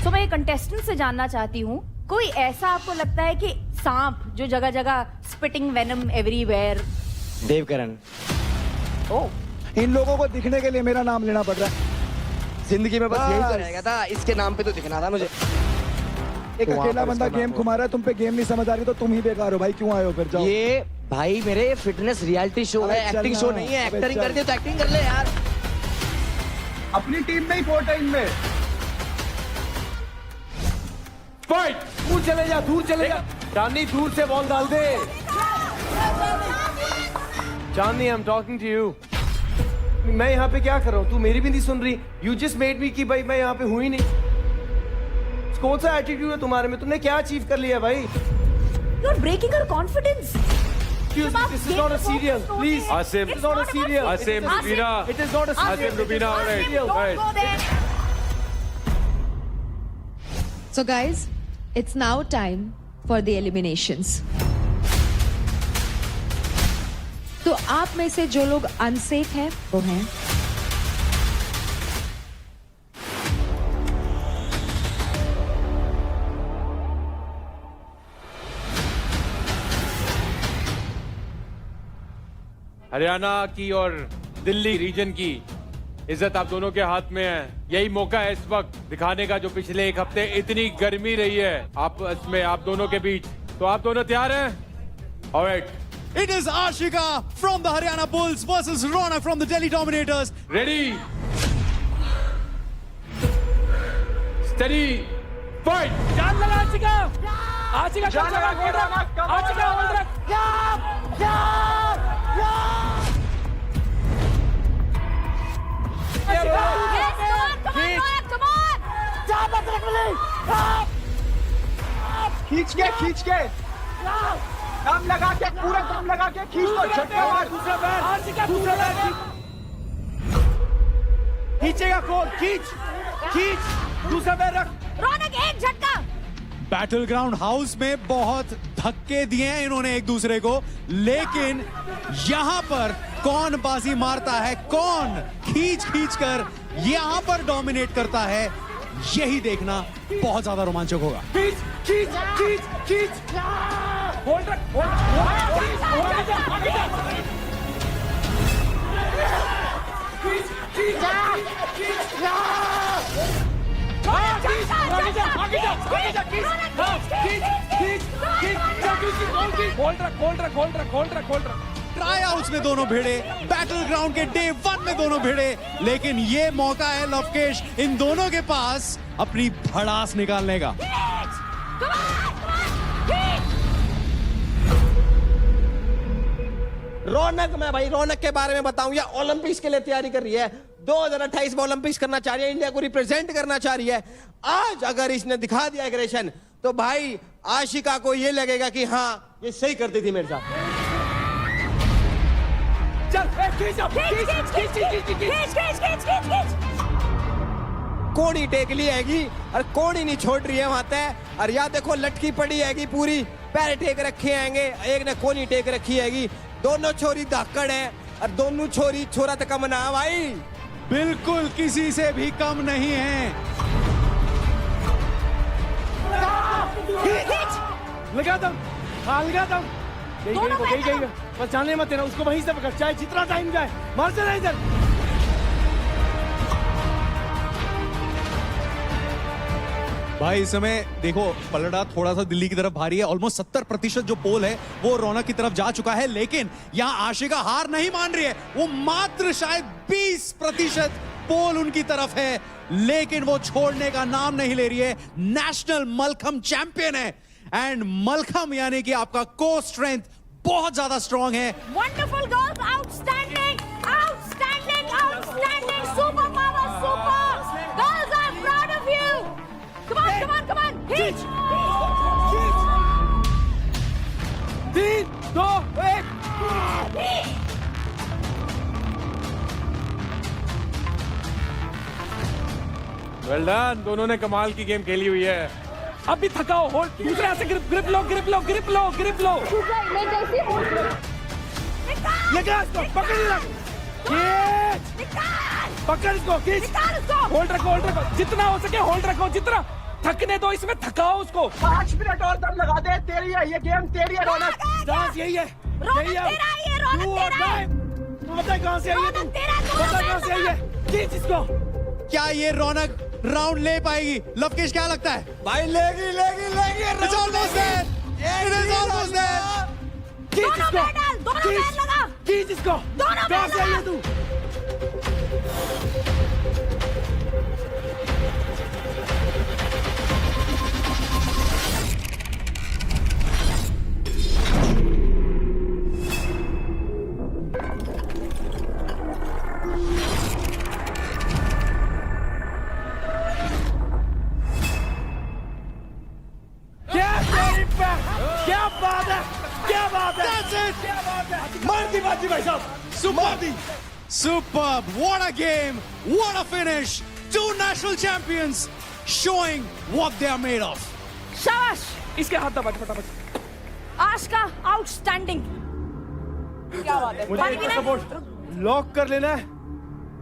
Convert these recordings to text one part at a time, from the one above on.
तो मैं ये कंटेस्टेंट से जानना चाहती हूँ, कोई ऐसा आपको लगता है कि सांप जो जगह जगह स्पिटिंग वेनम एवरीवेयर? देवकरण। ओह, इन लोगों को दिखने के लिए मेरा नाम लेना पड़ रहा है। जिंदगी में बस यही तो रहेगा था, इसके नाम पे तो दिखना था मुझे। एक अकेला बंदा गेम घुमा रहा है, तुम पे गेम नहीं समझ आ रही तो तुम ही बेकार हो भाई, क्यों आए हो फिर? जाओ। ये भाई मेरे फिटनेस रियलिटी शो है, अबे एक्टिंग चल शो ना, नहीं है। अबे एक्टिंग चल। करनी है तो एक्टिंग कर ले यार। अपनी टीम में ही 14 में फाइट। दूर चले जा, दूर चले जा। चांदनी दूर से बॉल डाल दे। Chandni, I am talking to you. मैं यहाँ पे क्या कर रहा हूँ? तू मेरी भी नहीं सुन रही। यू जस्ट मेड मी कि भाई मैं यहाँ पे हूँ ही नहीं। कौन सा एटीट्यूड है तुम्हारे में? तुमने क्या अचीव कर लिया भाई? You are breaking her confidence. This is not a serial, please. Asim, It's not a serial. Asim, Rubina. It is not a serial. Asim, Rubina, all right. Don't Right. go there. So guys, it's now time for the eliminations. तो आप में से जो लोग unsafe हैं वो हैं हरियाणा की और दिल्ली रीजन की इज्जत आप दोनों के हाथ में है। यही मौका है इस वक्त दिखाने का, जो पिछले एक हफ्ते इतनी गर्मी रही है आपस में आप दोनों के बीच। तो आप दोनों तैयार हैं? Alright, It is Ashika from the Haryana Bulls versus Ronak from the Delhi Dominators. Ready, steady, fight. जान लगा आशिका। आशिका जान लगा। आशिका hold रख। खींच के दम लगा के, पूरा दम लगा के खींच दो, झटका मार। दूसरा पैर। आशिका दूसरा पैर खींचेगा कौन? खींच दूसरा पैर रख। रौनक एक झटका। बैटल ग्राउंड हाउस में बहुत धक्के दिए हैं इन्होंने एक दूसरे को, लेकिन यहां पर कौन बाजी मारता है, कौन खींच कर यहां पर डोमिनेट करता है, यही देखना बहुत ज्यादा रोमांचक होगा। खींच होल्ड रख। ट्राई आउट्स में दोनों भिड़े, बैटल ग्राउंड के डे 1 में दोनों भिड़े, लेकिन ये मौका है लवकेश इन दोनों के पास अपनी भड़ास निकालने का। रौनक, मैं भाई रौनक के बारे में बताऊं, या ओलंपिक्स के लिए तैयारी कर रही है, 2028 में ओलंपिक्स करना चाह रही है, इंडिया को रिप्रेजेंट करना चाह रही है। आज अगर इसने दिखा दिया एग्रेशन, तो भाई आशिका को ये लगेगा कि हाँ ये सही करती थी मेरे साथ। कोड़ी टेक ली हैगी और कोड़ी नहीं छोड़ रही है वहां तय, और या देखो लटकी पड़ी हैगी पूरी, पैर टेक रखे हैंगे, एक ने कोनी टेक रखी हैगी। दोनों छोरी धाकड़ है और दोनों छोरी छोरा तक कम ना भाई, बिल्कुल किसी से भी कम नहीं है। लगा दम, हाँ लगा दम। गई बस जाने मत देना उसको, वहीं से पकड़, चाहे जितना टाइम जाए, मार से नहीं इधर। भाई इस समय देखो पलड़ा थोड़ा सा दिल्ली की तरफ भारी है, ऑलमोस्ट 70% जो पोल है वो रौनक की तरफ जा चुका है, लेकिन यहाँ आशिका हार नहीं मान रही है। वो मात्र शायद 20% पोल उनकी तरफ है, लेकिन वो छोड़ने का नाम नहीं ले रही है। नेशनल मलखम चैंपियन है, एंड मलखम यानी कि आपका कोर स्ट्रेंथ बहुत ज्यादा स्ट्रांग है। Wonderful girls, outstanding, outstanding, outstanding, super power, super. Girls are proud of you. Come on, hitch. 3, 2, 1। Well done, दोनों ने कमाल की गेम खेली हुई है। अब भी थकाओ, होल्ड, दूसरे हाथ से ग्रिप लो। लगा इसको, पकड़ रख, खींच, पकड़ इसको, खींच, होल्ड रखो, जितना हो सके होल्ड रखो, जितना थकने दो, इसमें थकाओ उसको। 5 मिनट और दम लगा दे, तेरी है ये गेम, तेरी है रौनक। डांस यही है, रौनक तेरा है ये, रौनक तेरा है। तू बता कहाँ से आई है, रौनक तेरा है, बता कहाँ से आई है, खींच इसको। क्या ये रौनक राउंड ले पाएगी? लवकेश क्या लगता है? भाई लेगी लेगी लेगी It's almost there. It is almost there. खींच दोनों इसको, पैर डाल, दोनों खींच, पैर लगा। खींच इसको। दोनों कहाँ पैर से आई है लगा। तू? क्या तेरी पे- क्या बात है, क्या बात है, That's it. क्या बात है। मार दी बाजी भाई साहब, Superb. Superb. What a game. What a finish. Two national champions showing what they are made of. शाबाश। इसके हाथ दबा दे फटाफट। आज का आउटस्टैंडिंग। क्या बात है, मुझे पानी एक पीना है? सपोर्ट लॉक कर लेना है,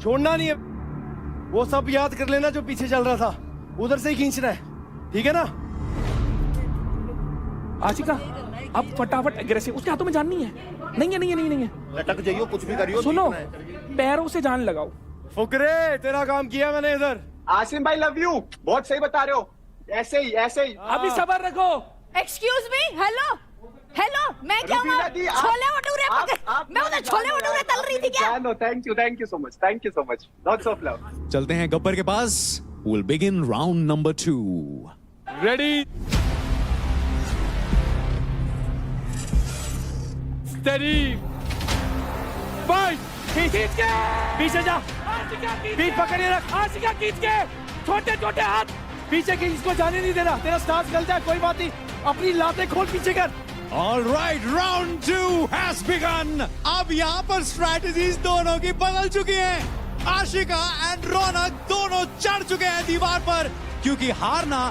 छोड़ना नहीं है। वो सब याद कर लेना जो पीछे चल रहा था, उधर से ही खींचना है, ठीक है ना? आशिका अब फटाफट एग्रेसिव, उसके हाथों में जान नहीं है, नहीं है, नहीं है, नहीं है। लटक जाइयो, कुछ भी करियो। सुनो, पैरों से जान लगाओ। फुकरे, तेरा काम किया मैंने इधर। आसिम भाई लव यू, बहुत सही बता रहे हो। ऐसे ही ऐसे ही। अभी सबर रखो। एक्सक्यूज मी, हेलो हेलो, मैं क्या हूँ? रुबीना दी, आप- छोले भटूरे आप मैं उधर छोले भटूरे तल रही थी क्या? Thank you so much, lots of love. चलते हैं गब्बर के पास. We'll begin round number 2. Ready? Steady. Fight. खींच के पीछे जा, पीठ पकड़े रख। आशिका खींच के, छोटे छोटे हाथ पीछे खींच, इसको जाने नहीं देना। तेरा स्टार्स गल जाए कोई बात नहीं, अपनी लातें खोल पीछे कर। All right, round 2 has begun. अब यहाँ पर strategies दोनों की बदल चुकी हैं. आशिका एंड रौनक दोनों चढ़ चुके हैं दीवार पर, क्योंकि हारना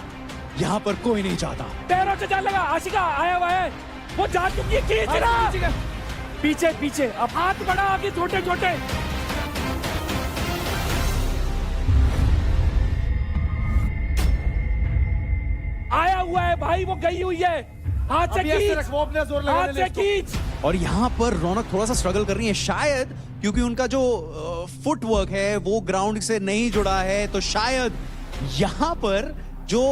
यहाँ पर कोई नहीं चाहता. पैरों से जान लगा, आशिका आया हुआ है, वो जा चुकी है, खींच रहा। पीछे पीछे, अब हाथ बढ़ा आगे, छोटे छोटे। आया हुआ है भाई, वो गई हुई है, हाथ से खींच, वो अपने जोर हाथ से खींच। और यहाँ पर रौनक थोड़ा सा स्ट्रगल कर रही है, शायद क्योंकि उनका जो फुट वर्क है वो ग्राउंड से नहीं जुड़ा है, तो शायद यहाँ पर जो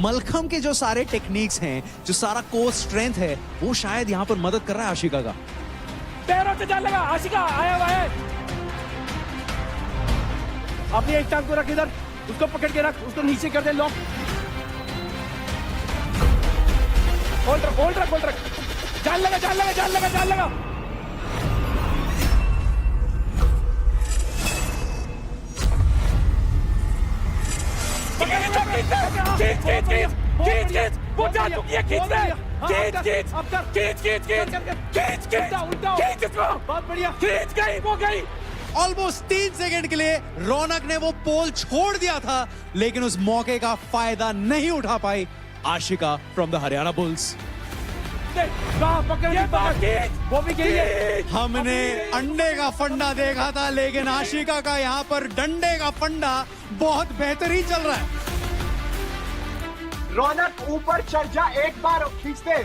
मलखम के जो सारे टेक्निक्स हैं, जो सारा कोर स्ट्रेंथ है, वो शायद यहाँ पर मदद कर रहा है आशिका का. पैरों से जान लगा, आशिका आया हुआ है। अपनी एक टांग को रख इधर, उसको पकड़ के रख, उसको नीचे कर दे, लॉक। होल्ड रख, होल्ड रख, होल्ड रख। जान लगा, जान लगा, जान लगा, जान लगा। खींच, खींच, खींच, खींच, खींच, वो जा चुकी है, खींच रहे, खींच, खींच, खींच, खींच, खींच, खींच, खींच, खींच इसको, बहुत बढ़िया, खींच गई, वो गई। ऑलमोस्ट 3 सेकंड के लिए रौनक ने वो पोल छोड़ दिया था, लेकिन उस मौके का फायदा नहीं उठा पाई Ashika from the Haryana Bulls. वो भी गई है। हमने अंडे का फंडा देखा था, लेकिन आशिका का यहाँ पर डंडे का फंडा बहुत बेहतरीन चल रहा है. रौनक ऊपर चढ़ जा, एक बार खींचते।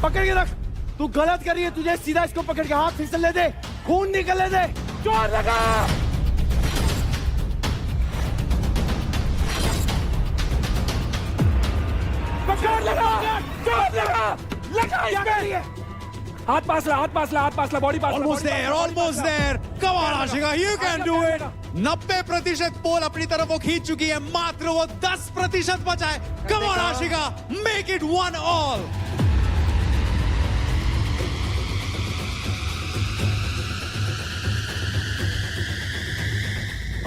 पकड़ के रख, तू गलत करी है, तुझे सीधा इसको पकड़ के हाथ फिसल दे, खून निकलने दे, जोर लगा। पकड़ लगा, जोर लगा, लगा इसमें। हाथ पास ला, हाथ पास ला, हाथ पास ला, बॉडी पास ला। Almost there, almost there. Come on, Ashika, you can do it. 90% pole अपनी तरफ वो खींच चुकी है, मात्र वो 10% बचा है. Come on, Ashika, make it 1-all.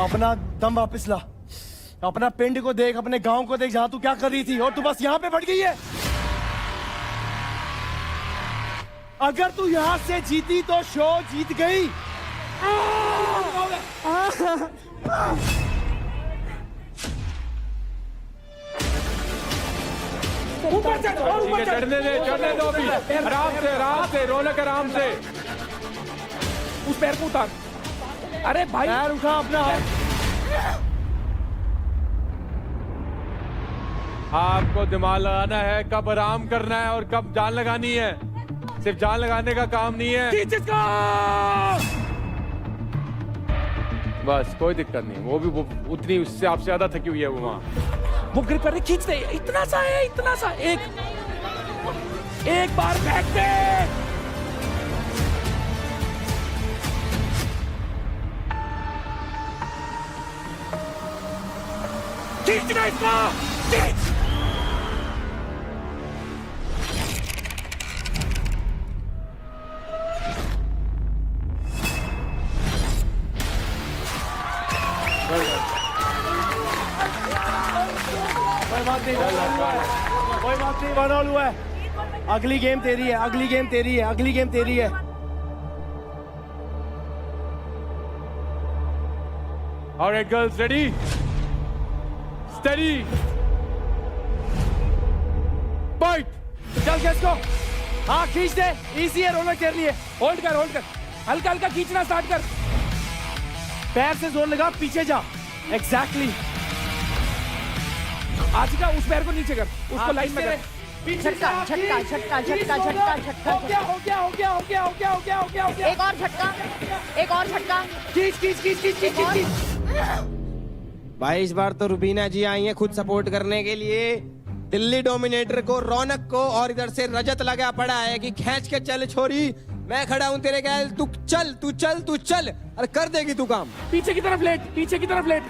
अपना दम वापस ला, अपना पिंड को देख, अपने गांव को देख, जहां तू क्या कर रही थी, और तू बस यहां पे बढ़ गई है। अगर तू यहां से जीती तो शो जीत गई। ऊपर चढ़, और ठीक ऊपर है, चढ़। चढ़ने दो अभी, आराम से रौनक, आराम से. उस पैर को उतार। अरे भाई, पैर उठा अपना। आपको दिमाग लगाना है, कब आराम करना है और कब जान लगानी है। सिर्फ जान लगाने का काम नहीं है। खींच इसको। बस कोई दिक्कत नहीं, वो उतनी उससे आपसे ज्यादा थकी हुई है वो वहाँ। वो ग्रिप करके खींच दे, इतना सा है, इतना सा। एक बार फेंक दे। खींचना इसको, खींच। कोई बात नहीं, 1 ऑल हुआ है। अगली गेम तेरी है, अगली गेम तेरी है, अगली गेम तेरी है। Alright girls, ready? Steady. Fight. चल के इसको, हाँ खींच दे। इजी है रौनक तेरे लिए। होल्ड कर, होल्ड कर, हल्का हल्का खींचना स्टार्ट कर। पैर से जोर लगा, पीछे जा। एग्जैक्टली। आशिका उस पैर को नीचे कर, उसको लाइन में कर। झटका झटका झटका झटका झटका झटका। हो गया, हो गया, हो गया, हो गया, हो गया, हो गया, हो गया, हो गया। एक और झटका, एक और झटका। खींच खींच खींच खींच खींच खींच। भाई इस बार तो रुबीना जी आई हैं खुद सपोर्ट करने के लिए दिल्ली डोमिनेटर को, रौनक को, और इधर से रजत लगा पड़ा है कि खींच के चल छोरी, मैं खड़ा हूं तेरे गैल, तू चल तू चल तू चल, अरे कर देगी तू काम। पीछे की तरफ लेट, पीछे की तरफ लेट,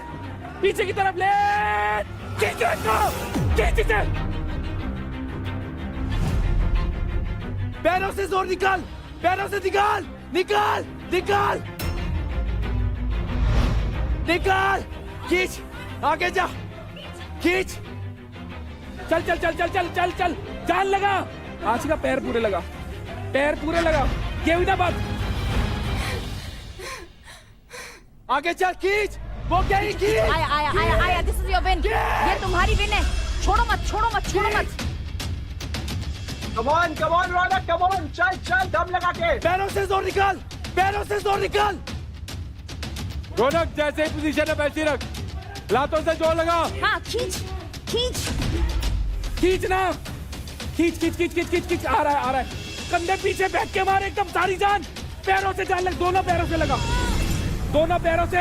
पीछे की तरफ लेट। खींच इसको, खींच इसे। पैरों से जोर निकाल, पैरों से निकाल, निकाल निकाल निकाल। खींच, आगे जा, खींच। चल चल चल चल चल चल चल, जान लगा। आशिका पैर पूरे लगा, पैर पूरे लगा। ये हुई ना बात। आगे चल, खींच। वो क्या ही खींच। आया आया आया आया, दिस इज योर विन। ये तुम्हारी विन है। छोड़ो मत, छोड़ो मत, छोड़ो मत। Come on Raunak, come on, चल चल, दम लगा के। पैरों से जोर निकाल, पैरों से जोर निकाल। रौनक जैसे ही पोजीशन है वैसे ही रख, लातों से जोर लगा। हाँ खींच खींच खींचना, खींच खींच खींच खींच खींच खींच। आ रहा है, आ रहा है। कंधे पीछे बैठ के मार, एकदम सारी जान। पैरों से जान लग, दोनों पैरों से लगा, दोनों पैरों से।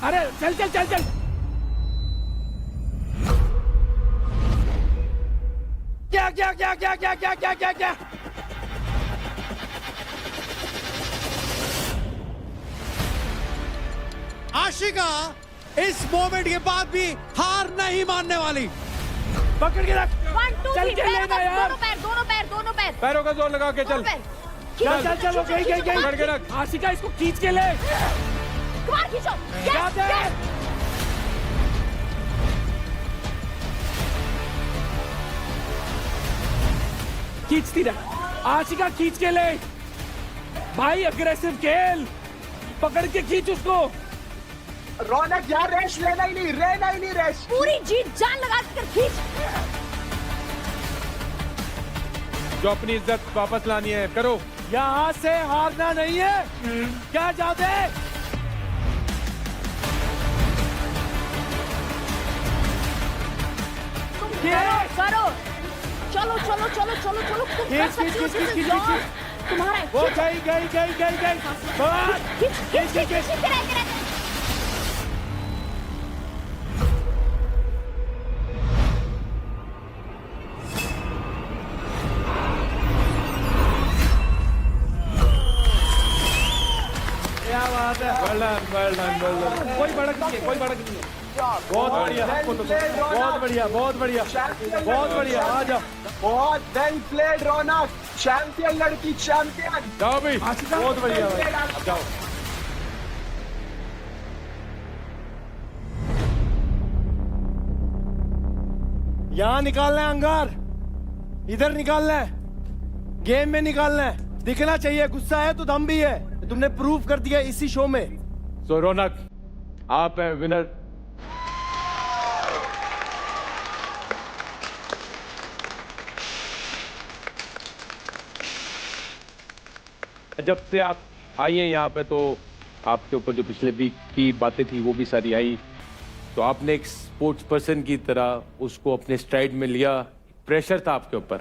अरे चल चल चल चल। क्या क्या क्या क्या क्या क्या क्या क्या क्या। आशिका इस मोमेंट के बाद भी हार नहीं मानने वाली। पकड़ के रख। 1 2 चल 3 के लेना यार। दोनों पैर, दोनों पैर, दोनों पैर, पैरों का जोर लगा के चल। दोनों पैर। चल चल चल, गई गई गई। पकड़ के रख। आशिका इसको खींच के ले। कमार खींचो। क्या यस दे? यस। खींचती रह, आशिका खींच के ले। भाई अग्रेसिव खेल, पकड़ के खींच उसको। रौनक यार, रेस लेना ही नहीं रेस। पूरी जीत जान लगा कर खींच। जो अपनी इज्जत वापस लानी है करो। यहाँ से हारना नहीं है। क्या चाहते हैं? तुम करो करो। चलो चलो चलो चलो चलो, तुम कर सकते हो। This is yours. तुम्हारा है। वो गई गई गई गई गई। बस। खींच खींच खींच खींच खींच खींच। क्या बात है। Well done, well done, well done. कोई भड़क नहीं है, कोई भड़क नहीं है। बहुत बढ़िया, बहुत बढ़िया, बहुत बढ़िया, बहुत बढ़िया। आ जाओ। बहुत वेल प्लेड रौनक, चैंपियन लड़की, चैंपियन। जाओ भी। आशिका बहुत बढ़िया भाई। अब जाओ। यहाँ निकालना है अंगार, इधर निकालना है, गेम में निकालना है। दिखना चाहिए, गुस्सा है तो दम भी है। तुमने प्रूव कर दिया इसी शो में। सो रौनक, आप हैं विनर। जब से आप आई हैं यहाँ पे तो आपके ऊपर जो पिछले वीक की बातें थी वो भी सारी आई, तो आपने एक स्पोर्ट्स पर्सन की तरह उसको अपने स्ट्राइड में लिया। प्रेशर था आपके ऊपर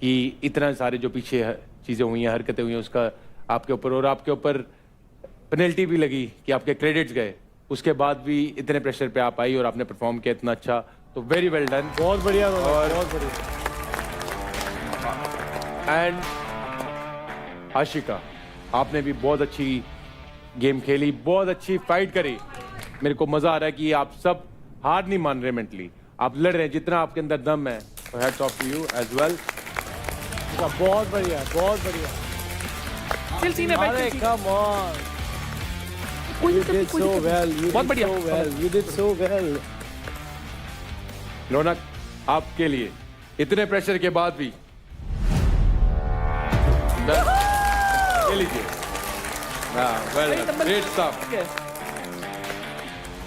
कि इतना सारे जो पीछे चीज़ें हुई हैं, हरकतें हुई हैं, उसका आपके ऊपर, और आपके ऊपर पेनल्टी भी लगी कि आपके क्रेडिट्स गए। उसके बाद भी इतने प्रेशर पे आप आई और आपने परफॉर्म किया इतना अच्छा, तो वेरी वेल डन। बहुत बढ़िया और बहुत बढ़िया। एंड आशिका, आपने भी बहुत अच्छी गेम खेली, बहुत अच्छी फाइट करी। मेरे को मजा आ रहा है कि आप सब हार नहीं मान रहे मेंटली, आप लड़ रहे हैं जितना आपके अंदर दम है। Hats off to you as well. बहुत बढ़िया बहुत बढ़िया। चिल सीन है भाई, अरे चिल कम ऑन, कोई you दिक्कत नहीं, did कोई so दिक्कत well, नहीं। you बहुत did बढ़िया so well, you did so well। रौनक, आपके लिए इतने प्रेशर के बाद भी ले लीजिए। Well great stuff.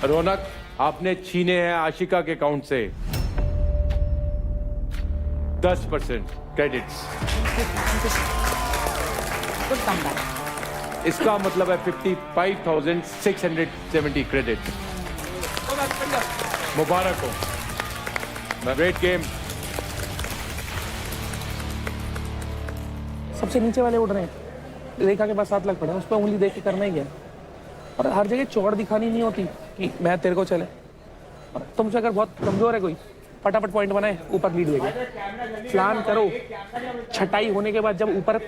रौनक, आपने छीने हैं आशिका के अकाउंट से 10% क्रेडिट्स। इसका मतलब है 55,670 क्रेडिट। मुबारक हो, ग्रेट गेम। सबसे नीचे वाले उड़ रहे हैं, रेखा के पास 7 लाख पड़े हैं, उस पर उंगली देख के करना ही है। और हर जगह चौड़ दिखानी नहीं होती कि मैं तेरे को चले। और तुमसे अगर बहुत कमजोर है कोई, फटाफट पॉइंट बनाए, ऊपर लीड देगा। प्लान करो, छटाई होने के बाद जब ऊपर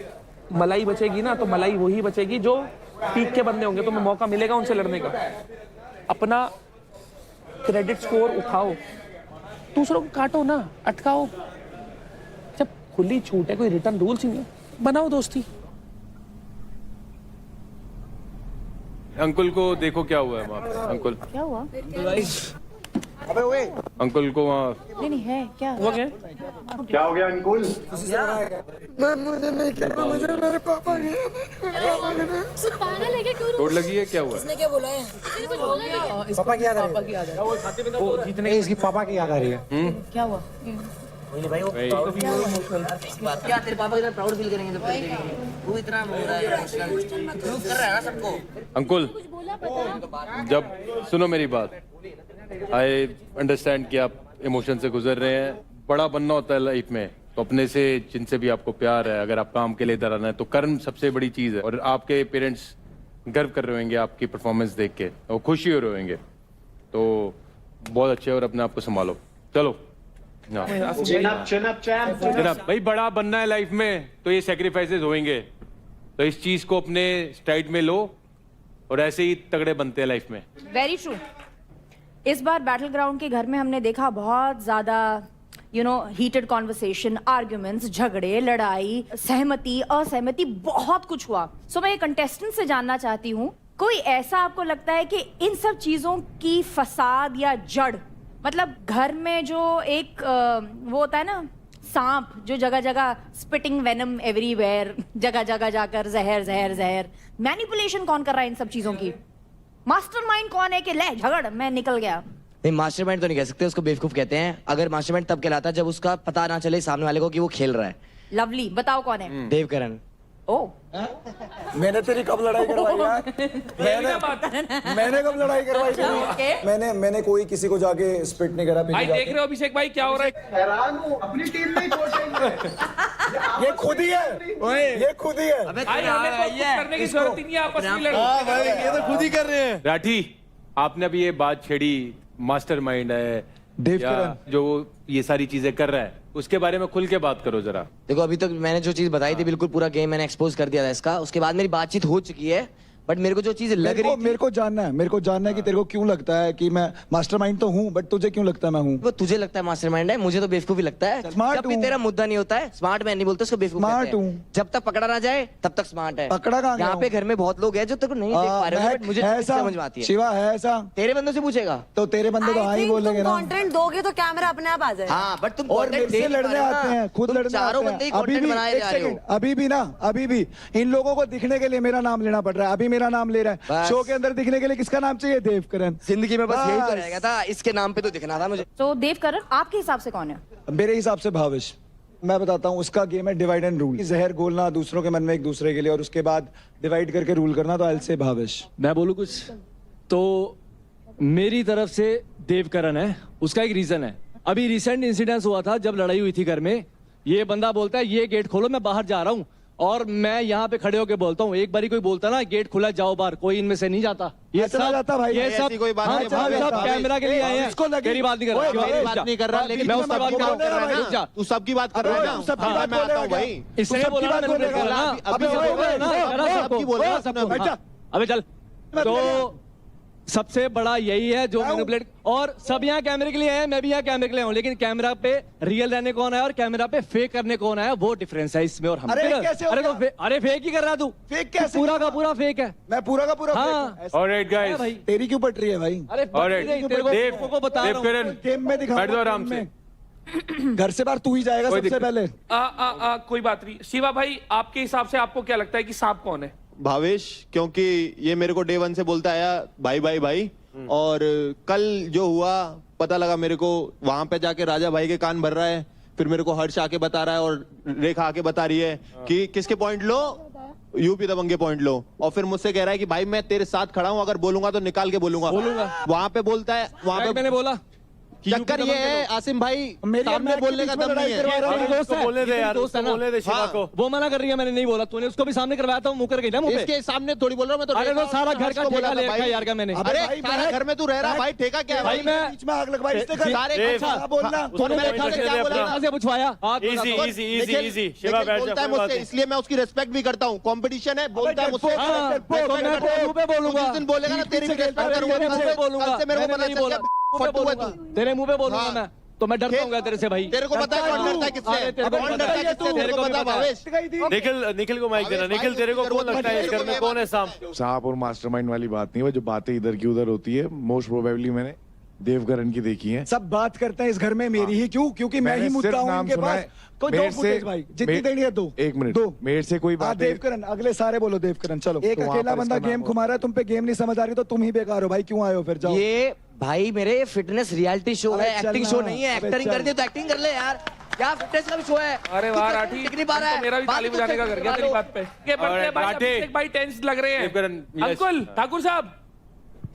मलाई बचेगी ना, तो मलाई वही बचेगी जो पीक के बंदे होंगे। तुम्हें मौका मिलेगा उनसे लड़ने का। अपना क्रेडिट स्कोर उठाओ, दूसरों को काटो ना, अटकाओ। जब खुली छूट है, कोई रिटर्न रूल्स ही नहीं है, बनाओ दोस्ती। अंकुल को देखो क्या हुआ है वहाँ पे। अंकुल, क्या हुआ? अंकुल को वहाँ नहीं नहीं है क्या? वो क्या? क्या हो गया अंकुल? पागल है क्या? क्यों चोट लगी है, क्या हुआ है? पापा की याद आ रही है। इसकी पापा की याद आ रही है। क्या हुआ? भाई, क्या तेरे पापा इतना प्राउड फील करेंगे जब देखेंगे वो इतना हो रहा है, प्रूव कर रहा है ना सबको। अंकुल, जब सुनो मेरी बात, आई अंडरस्टैंड कि आप इमोशन से गुजर रहे हैं। बड़ा बनना होता है लाइफ में, तो अपने से जिनसे भी आपको प्यार है, अगर आप काम के लिए इधर आना है तो कर्म सबसे बड़ी चीज है। और आपके पेरेंट्स गर्व कर रहे होंगे आपकी परफॉर्मेंस देख के, और खुशी हो रहे होंगे, तो बहुत अच्छे। और अपने आप को संभालो, चलो। चिन अप चैम्प। जनाब भाई, बड़ा बनना है लाइफ में तो ये सेक्रीफाइसेस होंगे, तो इस चीज को अपने स्ट्राइड में लो और ऐसे ही तगड़े बनते हैं लाइफ में। Very true. इस बार बैटल ग्राउंड के घर में हमने देखा बहुत ज्यादा हीटेड कॉन्वर्सेशन, आर्ग्यूमेंट्स, झगड़े, लड़ाई, सहमति, असहमति, बहुत कुछ हुआ। सो मैं ये कंटेस्टेंट से जानना चाहती हूँ, कोई ऐसा आपको लगता है कि इन सब चीजों की फसाद या जड़, मतलब घर में जो एक वो होता है ना, सांप जो जगह जगह स्पिटिंग वेनम एवरीवेयर, जगह जगह जाकर जहर जहर जहर, मैनिपुलेशन कौन कर रहा है इन सब चीजों की? मास्टरमाइंड कौन है कि ले झगड़ मैं निकल गया? नहीं, मास्टरमाइंड तो नहीं कह सकते, उसको बेवकूफ कहते हैं। अगर मास्टरमाइंड तब कहलाता है जब उसका पता ना चले सामने वाले को कि वो खेल रहा है। लवली, बताओ कौन है? देवकरण। ओ, मैंने तेरी कब लड़ाई करवाई यार? मैंने कब लड़ाई करवाई तेरी? मैंने कोई किसी को जाके स्पिट नहीं करा। भाई देख रहे हो अभिषेक भाई क्या हो रहा है? हैरान हूँ, अपनी टीम में ये खुद ही है, ये खुद ही है। भाई हमें तो कुछ करने की जरूरत ही नहीं है, आपस में लड़ो। भाई ये तो खुद ही कर रहे हैं। राठी, आपने अभी ये बात छेड़ी, मास्टरमाइंड है देवकरण। या जो ये सारी चीजें कर रहा है, उसके बारे में खुल के बात करो जरा। देखो, अभी तक मैंने जो चीज बताई थी बिल्कुल पूरा गेम मैंने एक्सपोज कर दिया था इसका। उसके बाद मेरी बातचीत हो चुकी है, बट मेरे को जो चीज लग रही थी, मेरे को जानना है कि तेरे को क्यों लगता है कि मैं मास्टरमाइंड तो हूँ, बट तुझे क्यों लगता है मैं हूँ? वो तुझे लगता है मास्टरमाइंड है, मुझे तो बेवकूफी लगता है। स्मार्ट जब भी हूँ। तेरा मुद्दा नहीं होता है, स्मार्ट मैं नहीं बोलता, उसको बेवकूफ स्मार्ट कहते हैं। हूँ। जब तक पकड़ा ना जाए तब तक स्मार्ट है। पकड़ा कहाँ गया यहाँ पे हूँ? घर में बहुत लोग हैं जो तेरे को नहीं देख पा रहे हो, बट मुझे है ऐसा? समझ में आती है। शिवा है ऐसा? तेरे बंदों से पूछेगा तो तेरे बंदे तो हाँ ही बोलेंगे ना। कंटेंट दोगे तो कैमरा अपने आप आ जाए। हाँ, बट तुम और content मेरे दे से नहीं पा लड़ने रहे हो ना। आते हैं, खुद तुम लड़ने चारों आते बंदे ही हैं। अभी content भी बनाए एक जा रहे हो। सेकंड, अभी भी इन लोगों को दिखने के लिए मेरा नाम लेना पड़ रहा है। अभी मेरा नाम ले रहा है। बस। शो के अंदर दिखने के लिए किसका नाम चाहिए? देवकरण। जिंदगी में बस यही तो बस। रहेगा था, इसके नाम पे तो दिखना था मुझे। तो देवकरण आपके हिसाब से कौन है? मेरे हिसाब से भाविश। मैं बताता हूँ, उसका गेम है डिवाइड एंड रूल। जहर घोलना दूसरों के मन में एक दूसरे के लिए, और उसके बाद डिवाइड करके रूल करना। तो आई विल से भाविश। मैं बोलूं कुछ तो मेरी तरफ से देवकरण है, उसका एक रीजन है। अभी रिसेंट इंसिडेंस हुआ था जब लड़ाई हुई थी घर में, ये बंदा बोलता है ये गेट खोलो, मैं बाहर जा रहा हूँ, और मैं यहाँ पे खड़े होके बोलता हूँ, एक बारी कोई बोलता ना गेट खुला जाओ बाहर, कोई इनमें से नहीं जाता। ये चला जाता भाई, ये ऐसी सब कोई बात नहीं है, हाँ, भावेश, सब भावेश, कैमरा के लिए आए हैं। इसको लगी- तेरी बात नहीं कर ओए, रहा, मेरी बात नहीं कर रहा, लेकिन मैं तू उसकी सबकी बात बात कर रहा है रुक जा। ना, तू सबकी बात कर रहा है ना, तू सबकी हाँ, बात मैं आता हूँ बोलेगा भाई। इसने सबकी बोला बात मैंने बोलेगा। बोला ना, अभी अभी बोल रहा है ना, ना, करा सबकी सबको, बोल रहा है, सबको, बैठ जा। हाँ। अबे चल, तो सबसे बड़ा यही है जो मैनिपुलेट, और सब यहाँ कैमरे के लिए हैं, मैं भी यहाँ कैमरे के लिए हूँ, लेकिन कैमरा पे रियल रहने कौन है और कैमरा पे फेक करने कौन है, वो डिफरेंस है इसमें और हम अरे में। कैसे हो अरे तो गया? अरे फेक ही कर रहा तू, फेक कैसे? पूरा का पूरा फेक है। मैं पूरा का पूरा हाँ। फेंक हूं। ऑलराइट है गाइस, भाई, तेरी क्यों पट रही है भाई? अरे ऑलराइट, तेरे को बता रहा हूँ। देवकरण गेम में दिखा बैठ जाओ आराम से। घर से बाहर तू ही जाएगा कोई सबसे दिक्कत- पहले। कोई बात नहीं। शिवा भाई, आपके हिसाब से आपको क्या लगता है कि सांप कौन है? भावेश, क्योंकि ये मेरे को डे 1 से बोलता आया भाई भाई भाई, और कल जो हुआ पता लगा मेरे को, वहां पे जाके राजा भाई के कान भर रहा है, फिर मेरे को हर्ष आके बता रहा है और रेखा आके बता रही है कि किसके पॉइंट लो, यूपी दबंगे पॉइंट लो, और फिर मुझसे कह रहा है कि भाई मैं तेरे साथ खड़ा हूं, अगर बोलूंगा तो निकाल के बोलूंगा। वहां पे बोलता है, वहां पे मैंने बोला चक्कर ये है आसिम भाई, सामने बोलने का दम नहीं है। बोलने दे यार, बोलने दे शिवा को। वो मना कर रही है, मैंने नहीं बोला, तूने उसको भी सामने करवाया था, वो मुंह कर गई ना मुंह पे। इसके सामने थोड़ी बोल रहा हूं मैं तो। अरे तो सारा घर का ठेका ले रखा है यार का मैंने। अरे सारा घर में तू रह रहा भाई, ठेका क्या है भाई मैं बीच में आग लगवाई इसने कर। सारे अच्छा बोलना। तूने मेरे ख्याल से क्या बोला कहाँ से पूछवाया? Easy easy easy easy, Shiva बैठ बोलता है जा। मुझसे, इसलिए मैं उसकी रिस्पेक्ट भी करता हूँ। कंपटीशन है, बोलता है मुझसे, हाँ, मैं तो मैं तेरे मुंह पे बोलूंगा। जिस दिन बोलेगा ना तेरी भी रिस्पेक्ट तेरे करूंगा। मुंह पे बोलूंगा, कल से मेरे को मैंने पता नहीं चल बोला, गया फट्टू है तू। तेरे मुंह पे बोलूंगा हाँ। मैं, तो मैं डरता हूँ तेरे से भाई। तेरे को पता है कौन डरता है किससे? अरे तेरे को कौन पता डरता है है किससे? तेरे को पता है भावेश? निखिल को माइक देना। निखिल, तेरे को कौन लगता है इस घर में कौन है सांप? सांप और मास्टरमाइंड वाली बात नहीं है, वो जो बातें इधर की उधर होती है, मोस्ट प्रोबेबली मैंने देवकरण की देखी है। सब बात करते हैं इस घर में मेरी ही, क्यों? क्योंकि मैं ही मैंने मुद्दा सिर्फ हूँ नाम इनके सुना पास। है। कोई दो मेरे से- फुटेज भाई, जितनी मे- देनी है दो। एक मिनट, दो। मेरे से कोई हाँ, बात देवकरण, अगले सारे बोलो देवकरण। चलो, एक तो वहाँ अकेला पर बंदा इसका गेम नाम घुमा रहा है, तुम पे गेम नहीं समझ आ रही तो तुम ही बेकार हो भाई। क्यों आए हो फिर? जाओ। ये भाई मेरे फिटनेस रियलिटी शो अबे है, चल एक्टिंग ना, शो नहीं है। अबे एक्टिंग चल। करनी है तो एक्टिंग कर ले यार, क्या फिटनेस का भी शो है। अरे वाह राठी, दिख नहीं पा रहा है, तो मेरा भी बात ताली तो बजाने का सही कर गया करवा तेरी लो। बात पे। के बदले भाई राठी। अभिषेक भाई टेंस लग रहे हैं। देवकरण, यस। अंकुल ठाकुर साहब,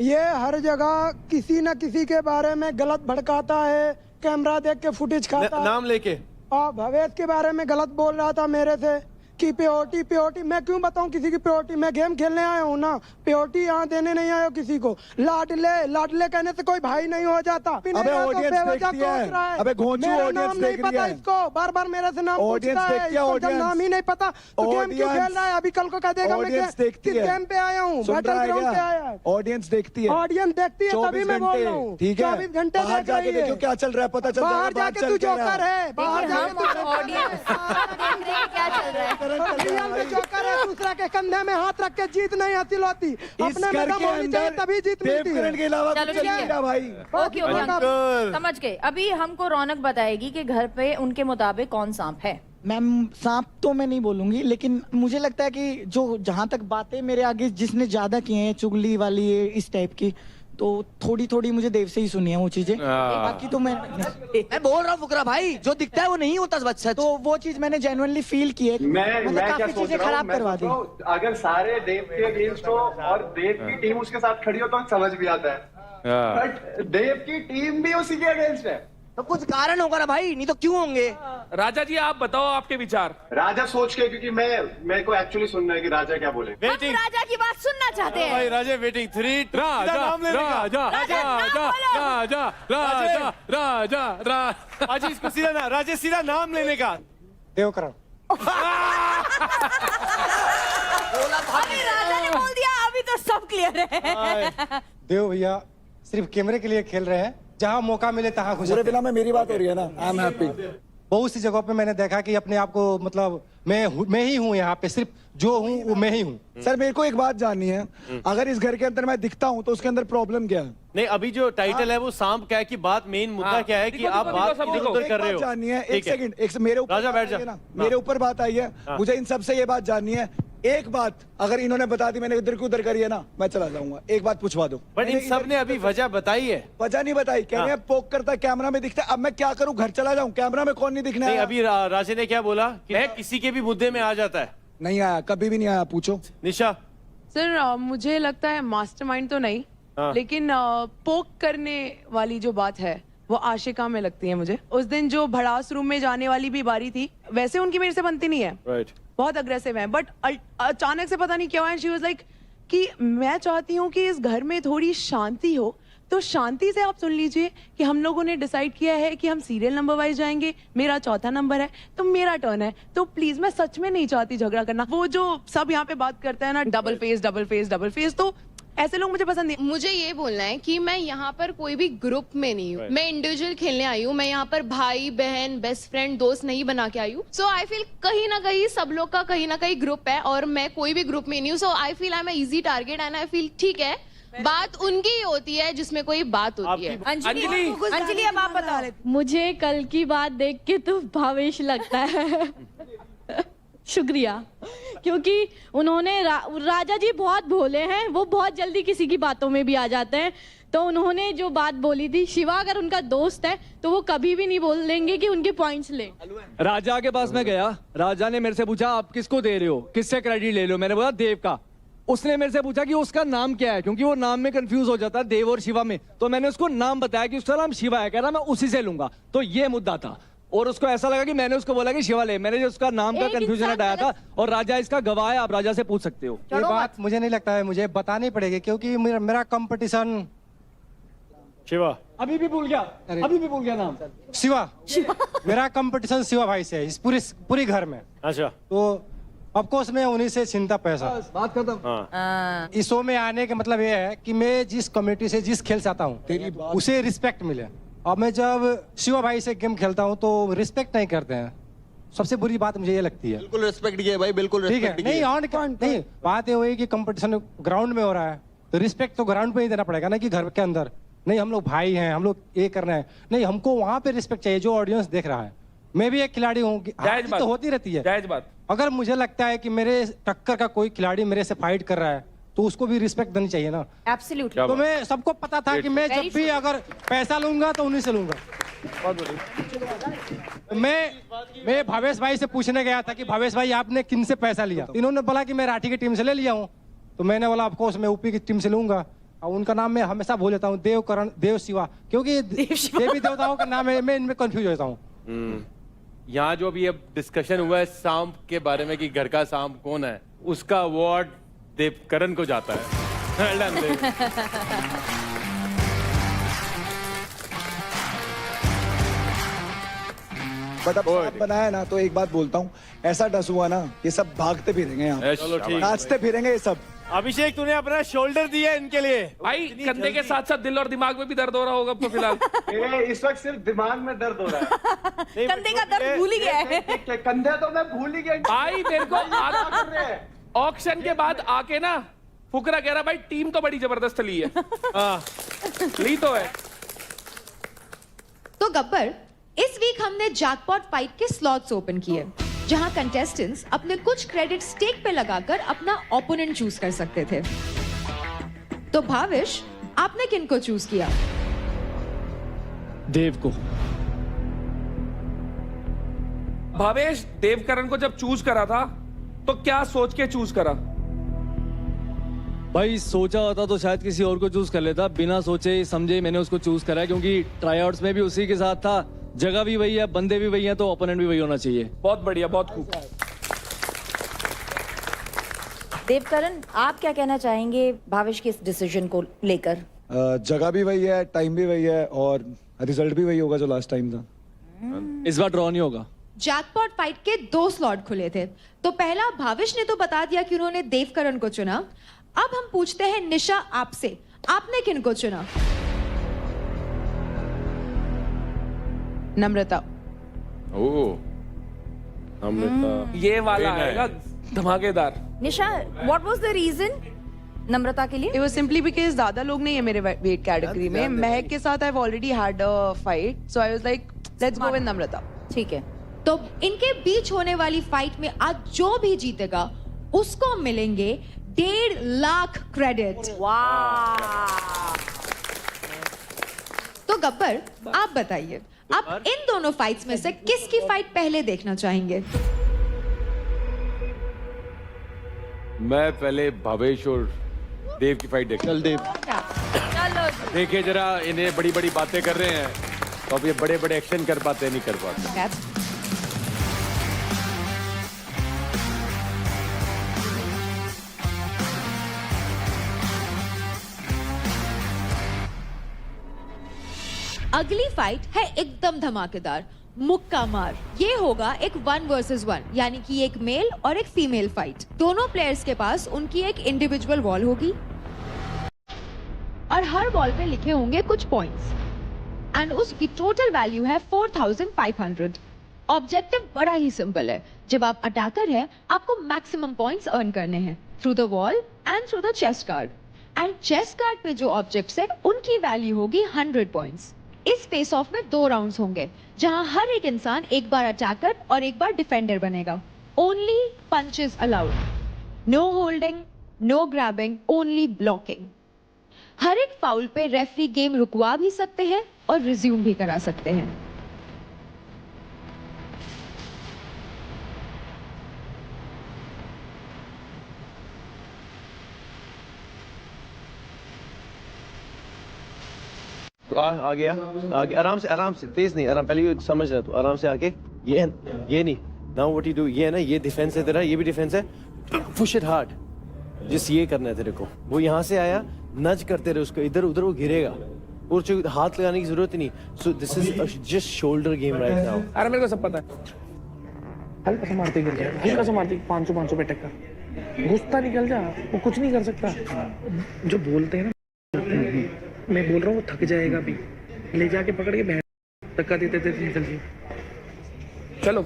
ये हर जगह किसी न किसी के बारे में गलत भड़काता है, कैमरा देख के फुटेज खाता है। नाम लेके और भवेश के बारे में गलत बोल रहा था मेरे से कि प्योरिटी। मैं क्यों बताऊं किसी की प्योरिटी? मैं गेम खेलने आया हूँ ना, प्योरिटी यहाँ देने नहीं आया हूँ किसी को। लाडले कहने से कोई भाई नहीं हो जाता। अबे ऑडियंस देखती है, अबे घोंचू ऑडियंस देख रही पता है। इसको, बार बार मेरे से नाम ऑडियंस पूछता है, देखती है, इसको जब ऑडियंस। नाम ही नहीं पता तो गेम क्यों ऑडियंस। खेल रहा है? अभी कल को कह देगा मैं ऑडियंस देखती किस है। गेम पे आया हूँ, सुन बैटल रहा है ग्राउंड पे क्या? आया है। ऑडियंस देखती है, ऑडियंस देखती है, तभी मैं बोल रहा हूँ। ठीक है? 24 घंटे बाहर देख जाके रही है। देखो क्या चल रहा है, पता चल जाएगा। बाहर जाके तू जोकर है, बाहर जाके तू ऑडियंस क्या चल रहा है? जोकर है, दूसरा के कंधे में हाथ रख के जीत नहीं हासिल होती। इस अपने में घर दम के होनी चाहिए अंदर तभी जीत मिलती देवकरण है। के अलावा चलो कुछ ठीक नहीं है। रहा भाई। ओके समझ गए। अभी हमको रौनक बताएगी कि घर पे उनके मुताबिक कौन सांप है। मैम सांप तो मैं नहीं बोलूंगी, लेकिन मुझे लगता है कि जो जहां तक बातें मेरे आगे जिसने ज्यादा की हैं, चुगली वाली इस टाइप की, तो थोड़ी थोड़ी मुझे देव से ही सुनी है वो चीजें। बाकी तो मैं बोल रहा हूँ फुकरा भाई, जो दिखता है वो नहीं होता बच्चा। तो वो चीज मैंने जेन्युइनली फील की है। मैं क्या काफी सोच चीजें रहा हूँ, खराब मैं करवा सोच दी। रहा हूँ, अगर सारे देव के अगेंस्ट हो और देव की टीम उसके साथ खड़ी हो तो समझ भी आता है, बट देव की टीम भी उसी के अगेंस्ट है। तो कुछ कारण होगा ना भाई, नहीं तो क्यों होंगे? राजा जी आप बताओ आपके विचार। राजा सोच के, क्योंकि मेरे को एक्चुअली सुनना है कि राजा क्या बोले। हम राजा की बात सुनना चाहते हैं। भाई राजा वेटिंग 3 राजा राजा राजा राजा राजा राजा राजा। आज इसको सीधा ना राजे, सीधा नाम लेने का। देवकरण। अभी राजा ने बोल दिया, अभी तो सब क्लियर है। देव भैया सिर्फ कैमरे के लिए खेल रहे हैं, जहाँ मौका मिले तहाँ घुस। बिना में मेरी बात हो रही है ना, आई एम हैप्पी। बहुत सी जगहों पे मैंने देखा कि अपने आप को मतलब मैं ही हूँ यहाँ पे, सिर्फ जो हूँ वो मैं ही हूँ। सर मेरे को एक बात जाननी है, अगर इस घर के अंदर मैं दिखता हूँ तो उसके अंदर प्रॉब्लम क्या है? नहीं, अभी जो टाइटल है वो सांप क्या है की बात, मेन मुद्दा क्या है कि आप बात इधर कर रहे हो। जाननी है, एक सेकंड, एक मेरे ऊपर राजा बैठ जा। ना, मेरे ऊपर बात आई है, मुझे इन सबसे ये बात जाननी है। एक बात अगर इन्होंने बता दी, मैंने इधर की उधर करी है ना, मैं चला जाऊंगा। एक बात पूछवा दो। बट इन सब ने अभी वजह बताई है। वजह नहीं बताई, कह रहे हैं पोक करता कैमरा में दिखता है। अब मैं क्या करूं, घर चला जाऊं, कैमरा में कौन नहीं दिखने नहीं, आया? अभी राजे ने क्या बोला कि किसी के भी मुद्दे में आ जाता है। नहीं आया, कभी भी नहीं आया, पूछो। निशा सर मुझे लगता है मास्टरमाइंड तो नहीं, लेकिन पोक करने वाली जो बात है वो आशिका में लगती है मुझे। उस दिन जो भड़ास रूम में जाने वाली भी बारी थी, वैसे उनकी मेरे से बनती नहीं है, बहुत अग्रेसिव है, बट अचानक से पता नहीं क्या हुआ, शी वाज लाइक कि मैं चाहती हूँ कि इस घर में थोड़ी शांति हो, तो शांति से आप सुन लीजिए कि हम लोगों ने डिसाइड किया है कि हम सीरियल नंबर वाइज जाएंगे, मेरा चौथा नंबर है तो मेरा टर्न है, तो प्लीज मैं सच में नहीं चाहती झगड़ा करना। वो जो सब यहाँ पे बात करते हैं ना, double face double face double face, तो ऐसे लोग मुझे पसंद नहीं। मुझे ये बोलना है कि मैं यहाँ पर कोई भी ग्रुप में नहीं हूँ, मैं इंडिविजुअल खेलने आई हूँ। मैं यहाँ पर भाई बहन बेस्ट फ्रेंड दोस्त नहीं बना के आई हूँ। सो आई फील कहीं ना कहीं सब लोग का कहीं ना कहीं ग्रुप है और मैं कोई भी ग्रुप में नहीं हूँ। So I feel I am easy target and I feel ठीक है, बात उनकी ही होती है जिसमें कोई बात होती है। अंजलि अब आप बताओ। मुझे कल की बात देख के तो भावेश लगता है शुक्रिया, क्योंकि उन्होंने राजा जी बहुत भोले हैं, वो बहुत जल्दी किसी की बातों में भी आ जाते हैं। तो उन्होंने जो बात बोली थी, शिवा अगर उनका दोस्त है तो वो कभी भी नहीं बोल देंगे कि उनके पॉइंट्स ले। राजा के पास मैं गया, राजा ने मेरे से पूछा आप किसको दे रहे हो, किससे क्रेडिट ले लो, मैंने बोला देव का। उसने मेरे से पूछा कि उसका नाम क्या है, क्योंकि वो नाम में कंफ्यूज हो जाता है देव और शिवा में, तो मैंने उसको नाम बताया कि उसका नाम शिवा है, कह रहा मैं उसी से लूंगा। तो ये मुद्दा था और उसको ऐसा लगा कि मैंने उसको बोला कि शिवा ले, मैंने जो उसका नाम का कंफ्यूजन हटाया था। और राजा इसका गवाह है, आप राजा से पूछ सकते हो। ये बात मुझे नहीं लगता है, मुझे बतानी पड़ेगी, क्योंकि मेरा कंपटीशन शिवा अभी भी भूल गया नाम शिवा मेरा कंपटीशन शिवा भाई से है इस पूरी घर में। अच्छा, तो ऑफ कोर्स मैं उन्हीं से छीनता पैसा। बात खत्म। इस शो में आने का मतलब ये है कि मैं जिस कम्युनिटी से जिस खेल से आता हूँ उसे रिस्पेक्ट मिले। और मैं जब शिवा भाई से गेम खेलता हूँ तो रिस्पेक्ट नहीं करते हैं, सबसे बुरी बात मुझे ये लगती है। बिल्कुल रिस्पेक्ट किया भाई, बिल्कुल ठीक है। नहीं नहीं, बात ये हुई कि कंपटीशन ग्राउंड में हो रहा है तो रिस्पेक्ट तो ग्राउंड पे ही देना पड़ेगा ना, कि घर के अंदर नहीं हम लोग भाई हैं, हम लोग ये करना है। नहीं, हमको वहां पे रिस्पेक्ट चाहिए जो ऑडियंस देख रहा है। मैं भी एक खिलाड़ी हूँ, तो होती रहती है। जायज बात। अगर मुझे लगता है कि मेरे टक्कर का कोई खिलाड़ी मेरे से फाइट कर रहा है तो उसको भी रिस्पेक्ट देनी चाहिए ना। एब्सोल्युटली। तो मैं सबको पता था कि मैं जब भी अगर पैसा लूंगा तो उन्हीं से लूंगा। मैं भावेश भाई से पूछने गया था कि भावेश भाई आपने किन से पैसा लिया, इन्होंने बोला कि मैं राठी की टीम से ले लिया हूँ। तो मैंने बोला ऑफ कोर्स मैं यूपी की टीम से लूंगा। और उनका नाम मैं हमेशा भूल जाता हूँ, देव करण, देव शिवा, क्योंकि देवी देवताओं का नाम है, मैं इनमें कंफ्यूज होता हूँ। यहाँ जो अभी अब डिस्कशन हुआ है सांप के बारे में कि घर का सांप कौन है, उसका अवार्ड देवकरण को जाता है। बट अब सांप बनाया ना, तो एक बात बोलता हूँ, ऐसा डस हुआ ना ये सब भागते फिरेंगे यहाँ, नाचते फिरेंगे ये सब। अभिषेक तूने अपना शोल्डर दिया इनके लिए। भाई कंधे के साथ साथ दिल और दिमाग में भी दर्द हो रहा होगा तो फिलहाल। मेरे इस वक्त सिर्फ दिमाग में दर्द हो रहा है। कंधे का दर्द भूल ही गया है। कंधे तो मैं भूल ही गया। भाई मेरे को ऑक्शन के बाद आके ना फुकरा कह रहा भाई टीम तो बड़ी जबरदस्त ली है। ली तो है। तो गब्बर, इस वीक हमने जैकपॉट फाइट के स्लॉट्स ओपन किए, जहां कंटेस्टेंट्स अपने कुछ क्रेडिट स्टेक पे लगाकर अपना ओपोनेंट चूज कर सकते थे। तो भावेश, आपने किन को चूज किया? देव को। भावेश, देवकरण को जब चूज करा था तो क्या सोच के चूज करा? भाई सोचा होता तो शायद किसी और को चूज कर लेता, बिना सोचे समझे मैंने उसको चूज करा, क्योंकि ट्राईआउट्स में भी उसी के साथ था, जगह भी वही है, बंदे भी वही हैं, तो ओपोनेंट भी वही होना चाहिए। बहुत बढ़िया, बहुत खूब। देवकरण, आप क्या कहना चाहेंगे भावेश के इस डिसीजन को लेकर? जगह भी वही है, टाइम भी वही है और रिजल्ट भी वही होगा जो लास्ट टाइम था। इस बार ड्रॉ नहीं होगा। जैकपॉट फाइट के 2 स्लॉट खुले थे, तो पहला भावेश ने तो बता दिया कि उन्होंने देवकरण को चुना। अब हम पूछते हैं निशा आपसे, आपने किन को चुना? नम्रता। ओह, नम्रता। ये वाला आएगा धमाकेदार। निशा, व्हाट वाज द रीजन नम्रता के लिए? It was simply because ज्यादा लोग नहीं है मेरे वेट कैटेगरी में। महक के साथ I've already had a fight, so I was like, let's go with नम्रता। ठीक है। तो इनके बीच होने वाली फाइट में आज जो भी जीतेगा उसको मिलेंगे 1.5 लाख क्रेडिट। वाह। तो गब्बर, आप बताइए, आप इन दोनों फाइट्स में से किसकी फाइट पहले देखना चाहेंगे? मैं पहले भावेश और देव की फाइट देखता। चल देव। देखिए जरा, इन्हें बड़ी बड़ी बातें कर रहे हैं तो अब ये बड़े बड़े एक्शन कर पाते नहीं कर पाते। अगली फाइट है एकदम धमाकेदार, मुक्का मार। ये होगा एक 1 वर्सेस 1, यानी कि एक मेल और एक फीमेल फाइट। दोनों प्लेयर्स के पास उनकी एक इंडिविजुअल वॉल होगी और हर वॉल पे लिखे होंगे कुछ पॉइंट्स एंड उसकी टोटल वैल्यू है 4500। ऑब्जेक्टिव बड़ा ही सिंपल है। जब आप अटैकर हैं, आपको मैक्सिमम पॉइंट्स अर्न करने हैं through the wall and through the chest card. And chest card पे जो ऑब्जेक्ट्स है उनकी वैल्यू होगी 100 पॉइंट्स। इस फेस ऑफ में 2 राउंड्स होंगे जहां हर एक इंसान एक बार अटैकर और एक बार डिफेंडर बनेगा। Only punches allowed, no holding, no grabbing, only blocking. हर एक फाउल पे रेफरी गेम रुकवा भी सकते हैं और रिज्यूम भी करा सकते हैं। आ गया, आराम से, तेज नहीं, आराम, पहले ये समझ रहा तू, आराम से आके ये नहीं, नाउ व्हाट यू डू, ये है ना, ये डिफेंस है तेरा, ये भी डिफेंस है, पुश इट हार्ड, जिस ये करना है तेरे को। वो यहाँ से आया, नज करते रहे उसको, इधर उधर वो गिरेगा, और हाथ लगाने की जरूरत ही नहीं। So this is just shoulder game right now. अरे मेरे को सब पता है, हल्का सा मारते गिर जाए, हल्का सा मारते 500 पे टक्कर, घुसता निकल जा, वो कुछ नहीं कर सकता। जो बोलते हैं ना, मैं बोल रहा हूँ वो थक जाएगा भी, ले जाके पकड़ के धक्का देते निकल जी। चलो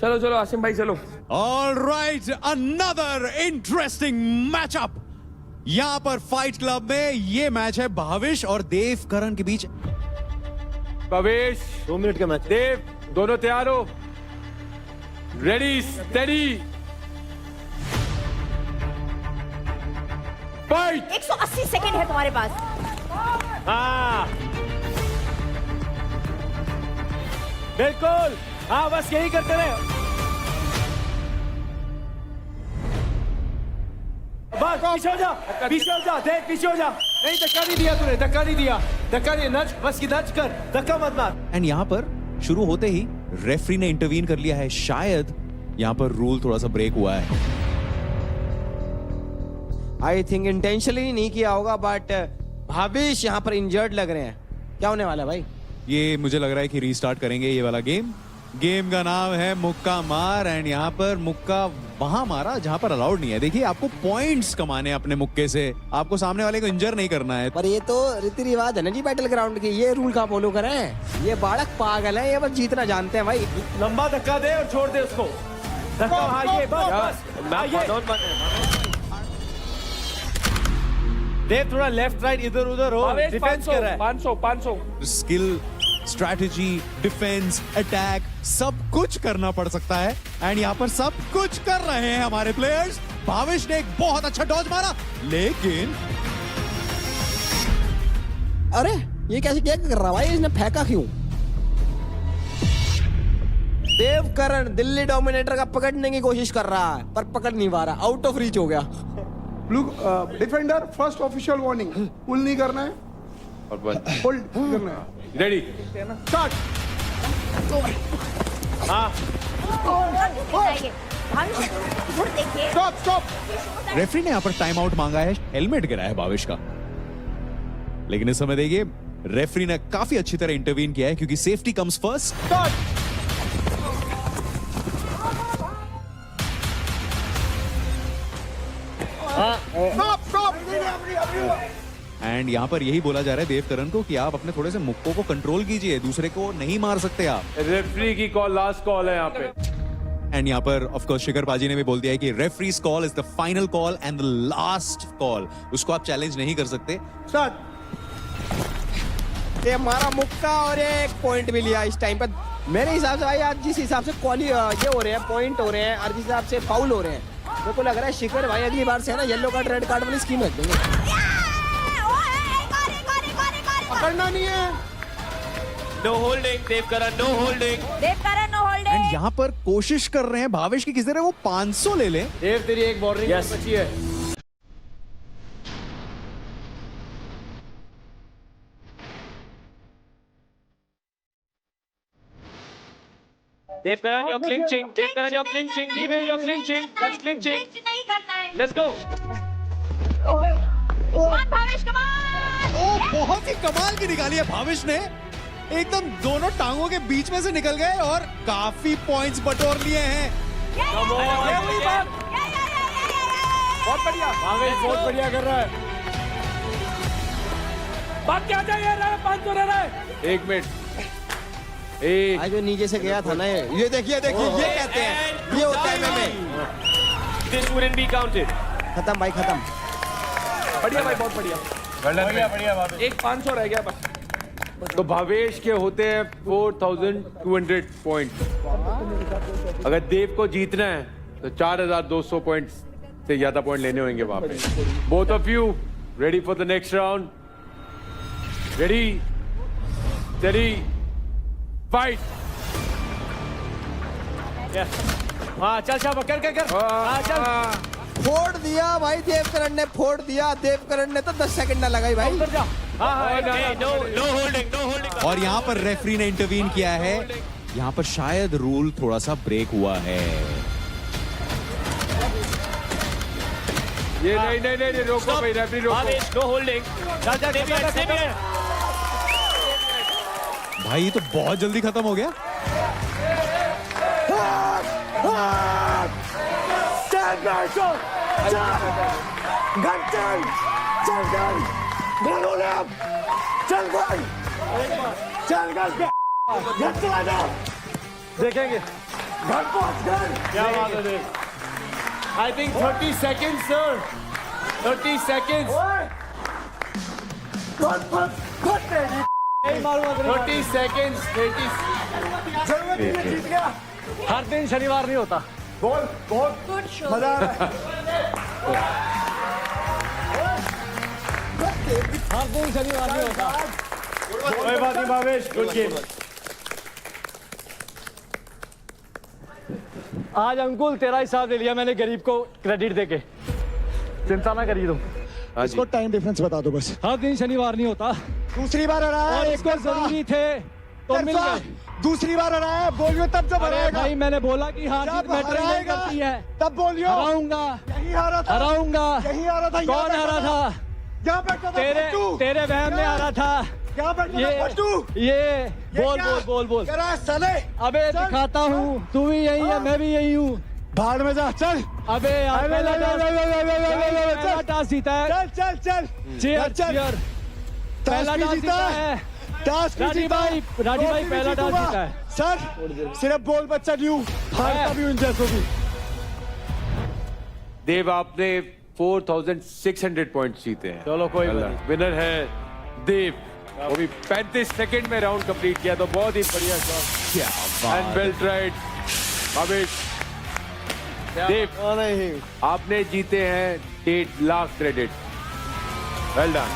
चलो चलो आसिम भाई चलो। All right, another interesting matchup. यहाँ पर फाइट क्लब में ये मैच है भाविश और देव करण के बीच। भाविश 2 मिनट का मैच। देव, दोनों तैयार हो? Ready, steady, fight. 180 सेकंड है तुम्हारे पास। हाँ बिल्कुल, हाँ बस यही करते रहे। बस पीछे हो जा, पीछे हो जा, देख पीछे हो जा। नहीं, धक्का नहीं दिया तूने, धक्का नहीं दिया, धक्का नहीं, नच, बस ये नच कर, धक्का मत मार। एंड यहाँ पर शुरू होते ही रेफरी ने इंटरवीन कर लिया है। शायद यहाँ पर रूल थोड़ा सा ब्रेक हुआ है। आई थिंक इंटेंशनली नहीं किया होगा, बट भाविश यहाँ पर इंजर्ड लग रहे हैं। क्या होने वाला है भाई? ये मुझे लग रहा है कि रीस्टार्ट करेंगे ये वाला गेम। गेम का नाम है मुक्का मार एंड यहाँ पर मुक्का वहां मारा जहां पर अलाउड नहीं है। देखिए, आपको पॉइंट्स कमाने अपने मुक्के से, आपको सामने वाले को इंजर नहीं करना है। पर ये तो रीति रिवाज है ना जी बैटल ग्राउंड की, ये रूल का फॉलो करें। ये बालक पागल है, ये बस जीतना जानते हैं भाई। लंबा धक्का दे और छोड़ दे उसको, धक्का। हाँ ये बस देव, थोड़ा लेफ्ट राइट इधर उधर हो, डिफेंस कर रहा है। 500 स्किल, स्ट्रैटेजी, डिफेंस, अटैक, सब कुछ करना पड़ सकता है एंड यहाँ पर सब कुछ कर रहे हैं हमारे प्लेयर्स। भाविश ने एक बहुत अच्छा डॉज मारा, लेकिन अरे ये कैसे क्या कर रहा भाई, इसने फेंका क्यों? देव करण दिल्ली डोमिनेटर का पकड़ने की कोशिश कर रहा है पर पकड़ नहीं पा रहा, आउट ऑफ रीच हो गया। डिफेंडर फर्स्ट ऑफिशियल वार्निंग, पुल नहीं करना है और बस होल्ड करना है। Ready, start. हाँ स्टॉप स्टॉप। रेफरी ने यहाँ पर टाइम आउट मांगा है, हेलमेट गिरा है भाविश का, लेकिन इस समय देखिए रेफरी ने काफी अच्छी तरह इंटरवीन किया है क्योंकि safety comes first. Start. Stop stop. And यहाँ पर यही बोला जा रहा है देव करण को कि आप अपने थोड़े से मुक्कों को कंट्रोल कीजिए, दूसरे को नहीं मार सकते आप। रेफरी की कॉल लास्ट कॉल है यहाँ पे। एंड यहाँ पर ऑफ कोर्स शिखर पाजी ने भी बोल दिया है कि referees call is the final call and the last call, उसको आप चैलेंज नहीं कर सकते। स्टार्ट। ये हमारा मुक्का और एक पॉइंट भी लिया इस टाइम पर। मेरे हिसाब से भाई आज जिस हिसाब से ये हो रहे हैं, पॉइंट हो रहे हैं और जिस हिसाब से फाउल हो रहे हैं, मेरे को लग रहा है शिखर भाई अगली बार से है ना येलो कार्ड रेड कार्ड वाली स्कीम रख देंगे। पकड़ना नहीं है। No holding, Dev Karan no holding. And यहाँ पर कोशिश कर रहे हैं भाविश की किसी तरह वो 500 ले लें। देव तेरी एक वार्निंग बची है। Dev Karan, you're clinching. Dev Karan, you're clinching. Dev, you're clinching. That's clinching. Let's go. बहुत ही कमाल की निकाली है भाविश ने, एकदम दोनों टांगों के बीच में से निकल गए और काफी पॉइंट्स बटोर लिए हैं। बहुत बढ़िया भावेश, बहुत बढ़िया कर रहा है। बात क्या चाहिए? 500 रह रहा है। 1 मिनट। एक आज जो नीचे से गया था ना, ये देखिए ये कहते हैं, ये होता है MMA। This wouldn't be counted. खत्म भाई, खत्म। बढ़िया भाई, बहुत बढ़िया। बढ़िया। एक 500 रह गया बस। तो भावेश के होते हैं 4200 पॉइंट। अगर देव को जीतना है तो 4200 पॉइंट से ज्यादा पॉइंट लेने होंगे वहां पे। Both of you ready for the next round? Ready, steady, fight. हाँ चल शाबाश, कर। हाँ चल। फोड़ दिया भाई देवकरण ने, फोड़ दिया देवकरण ने, तो 10 सेकंड ना लगाई भाई। No holding. और यहाँ पर रेफरी ने इंटरवीन किया है, यहाँ पर शायद रूल थोड़ा सा ब्रेक हुआ है। ये नहीं, रोको भाई, रेफरी रोको। No holding. चल भाई ये तो बहुत जल्दी खत्म हो गया। देखेंगे क्या बात है। I think 30 seconds, sir. 30 seconds. 30 seconds. 30. हर दिन शनिवार नहीं होता। मजा आ रहा है। हर दिन शनिवार नहीं होता। कोई बात नहीं भावेश, गुड गेम। आज अंकुल तेरा हिसाब ले लिया मैंने, गरीब को क्रेडिट देके। चिंता ना करिए तुम। इसको टाइम डिफरेंस बता दो बस। हर दिन शनिवार नहीं होता दूसरी बार हराया और है, इसको जरूरी थे तो मिल गए। दूसरी बार हराया है, बोलियो तब जब अरे हराएगा। भाई मैंने बोला कि हार जीत मैटर नहीं हराएगा, करती है। तब बोलियो। हराऊंगा, यही हारा था, हराऊंगा। यही हारा था। कौन हारा था? यहाँ बैठा था तेरे वहम में हारा था। यहाँ बैठा था फट्टू। ये बोल। करा साले। अबे दिखाता हूँ, तू भी यही है, मैं भी यही हूँ। भाड़ में जा, चल। अबे यार पहला टॉस जीता है। चल। चीयर। पहला टॉस जीता है राजी भाई पहला टॉस जीता है। सर सिर्फ बोल बच्चा न्यू हारता भी उन जैसों भी। देव आपने 4600 पॉइंट जीते हैं। चलो कोई बात नहीं। विनर है देव, वो भी 35 सेकंड में राउंड कंप्लीट किया, तो बहुत ही बढ़िया shot and well tried Bhavesh. Dev आपने जीते हैं 1.5 lakh credit. Well done.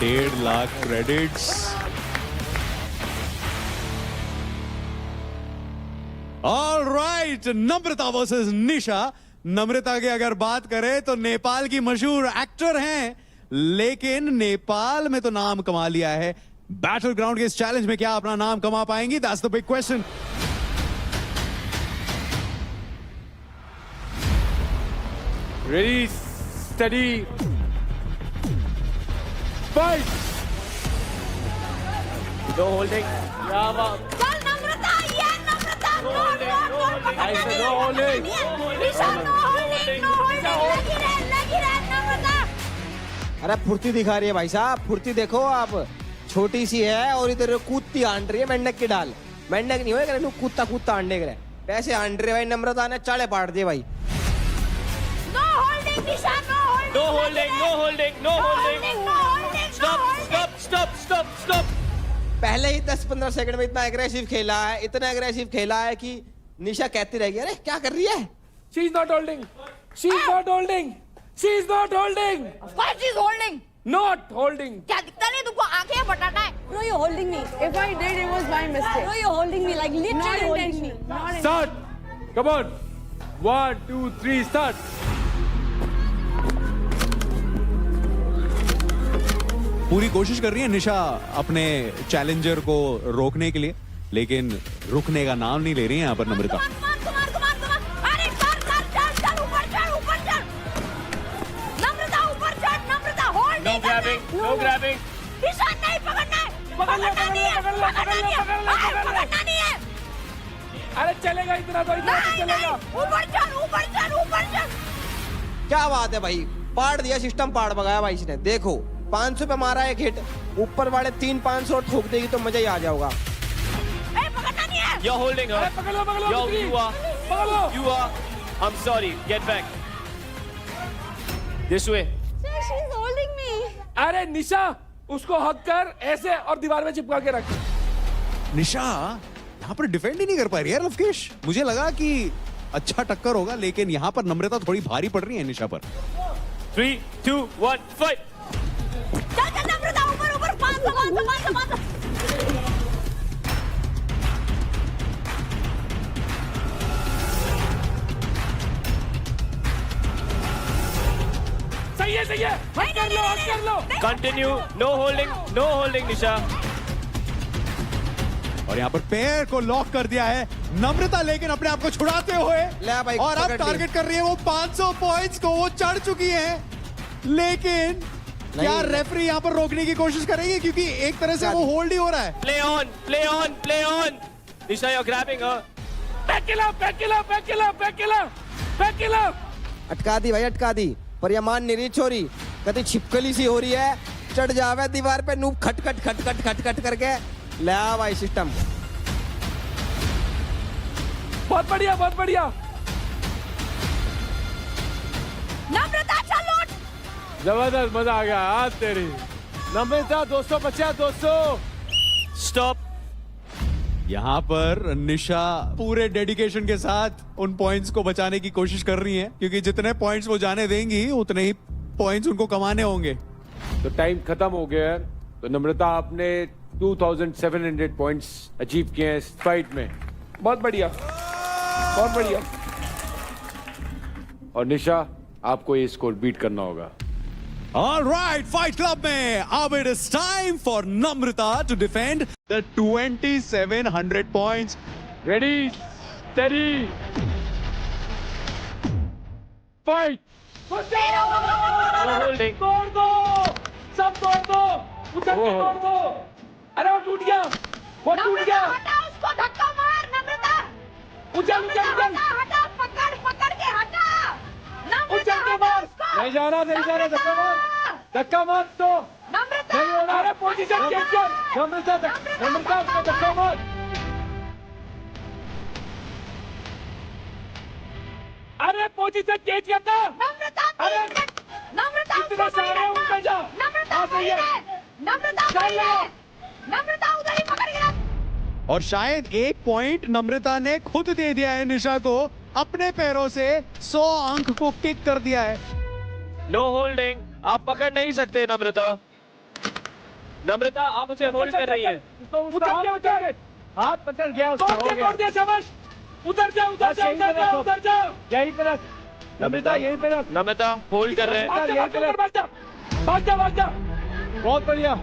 1.5 lakh credits. Alright, Namrata versus Nisha. Namrata की अगर बात करें तो नेपाल की मशहूर एक्टर हैं, लेकिन नेपाल में तो नाम कमा लिया है। बैटल ग्राउंड के इस चैलेंज में क्या अपना नाम कमा पाएंगी? That's the big question. Ready, steady, fight. No holding. चल नम्रता, ये नम्रता। No holding. लगी रहे नम्रता। अरे फुर्ती दिखा रही है भाई साहब, फुर्ती देखो आप। छोटी सी है और इधर कूदती आंट रही है मेंढक की डाल। मेंढक नहीं होगा, कूदता आंडे करे पैसे आंट रहे भाई। नम्रता ने चाले पाट दिए भाई। नो होल्डिंग निशा, नो होल्डिंग। स्टॉप। पहले ही 10-15 सेकंड में इतना एग्रेसिव खेला है कि निशा कहती रहेगी अरे क्या कर रही है। She is not holding. Of course she's holding. Not holding. क्या दिखता नहीं तुमको? आंखें बटाटा है। No, you're holding me. If I did, it was my mistake. No, you're holding me, like literally holding me. Start. Come on. 1, 2, 3, start. पूरी कोशिश कर रही है निशा अपने चैलेंजर को रोकने के लिए, लेकिन रुकने का नाम नहीं ले रही है यहाँ पर नम्रता। अरे चल ऊपर चढ़ नम्रता ऊपर चढ़, नम्रता होल्ड नहीं करना है। No grabbing. निशान नहीं पकड़ना है, पकड़ना नहीं है। अरे चलेगा इतना तो चलेगा। ऊपर चढ़। क्या बात है भाई, पाड़ दिया सिस्टम, पाड़ भगाया भाई इसने। देखो 500 पे मारा एक हिट, ऊपर वाले 300-500 ठोक देगी तो मजा ही आ जाओगा। पकड़ना नहीं है। You're holding her. पकड़ लो Yo, you are. पकड़ लो। You are. I'm sorry. Get back. This way. She's holding me. अरे निशा, उसको हक कर ऐसे और दीवार में चिपका के रख। निशा यहाँ पर डिफेंड ही नहीं कर पा रही है लवकेश। मुझे लगा कि अच्छा टक्कर होगा, लेकिन यहाँ पर नम्रता थोड़ी भारी पड़ रही है निशा पर। 3, 2, 1, fight. चल नम्रता ऊपर 500। सही है। हक कर लो। Continue. No holding, Nisha. और यहाँ पर पैर को लॉक कर दिया है नम्रता, लेकिन अपने आप को छुड़ाते हुए ले भाई, और अब पकड़ ली। टारगेट कर रही है वो 500 पॉइंट्स को। वो चढ़ चुकी है, लेकिन क्या रेफरी यहाँ पर रोकने की कोशिश करेगी, क्योंकि एक तरह से वो होल्ड ही हो रहा है। Play on. Nisha, you're grabbing her. Back के ला। अटका दी पर ये मान नहीं रही छोरी, कभी छिपकली सी हो रही है। चढ़ जावे दीवार पे, नूब खट करके ले आ भाई सिस्टम। बहुत बढ़िया। नम्रता चल लौट। जबरदस्त, मजा आ गया आज तेरी। नम्रता 250। Stop. यहाँ पर निशा पूरे डेडिकेशन के साथ उन पॉइंट्स को बचाने की कोशिश कर रही हैं, क्योंकि जितने पॉइंट्स वो जाने देंगी उतने ही पॉइंट्स उनको कमाने होंगे। तो टाइम खत्म हो गया है। तो नम्रता आपने 2700 पॉइंट्स अचीव किए हैं इस फाइट में। बहुत बढ़िया। और निशा, आपको ये स्कोर बीट करना होगा। All right, Fight Club में अब it is time for Namrata to defend the 2700 points. Ready, steady, fight. No holding. तोड़ दो। उधर से तोड़ दो। अरे वो टूट गया। हटा उसको, धक्का मार नम्रता। उछल। हटा, पकड़ के हटा। उछल के मार। नहीं जाना धक्का मार तो। नम्रता। नहीं होना। अरे पोजीशन चेंज कर। नम्रता उसको धक्का मार। अरे पोजीशन चेंज करना। नम्रता इतने सारे ऊपर जा। नम्रता उधर ही पकड़ गया। और शायद एक पॉइंट नम्रता ने खुद दे दिया है निशा को, अपने पैरों से 100 अंक को किक कर दिया है। No holding. आप पकड़ नहीं सकते नम्रता। आप उसे होल्ड कर रही है। उधर हाथ पकड़ गया उसका, हो गया। तोड़ दे समझ। उधर जा। यहीं पे रख नम्रता, यहीं पे रख। नम्रता होल्ड कर रहे हैं। भाग जा। बहुत बढ़िया।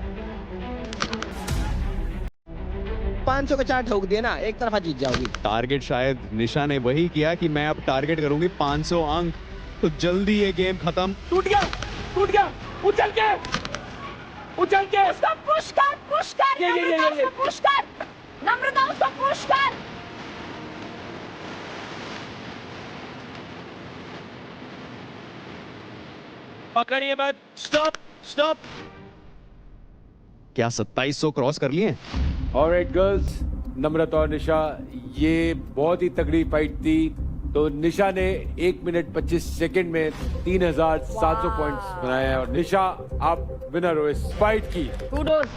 500 का चार्ट ठोक दिया ना, एक तरफा जीत जाओगी। टारगेट शायद निशा ने वही किया कि मैं अब टारगेट करूंगी 500 अंक, तो जल्दी ये गेम खत्म। टूट गया। उछल के उसको पुश कर। ये। पुश कर नम्रता, उसको पुश कर। पकड़िए मत। स्टॉप। क्या 2700 क्रॉस कर लिए? ऑलराइट गर्ल्स, नम्रता और निशा, ये बहुत ही तगड़ी फाइट थी। तो निशा ने 1 मिनट 25 सेकंड में 3700 पॉइंट्स बनाए हैं, और निशा आप विनर हो इस फाइट की। कूडोस।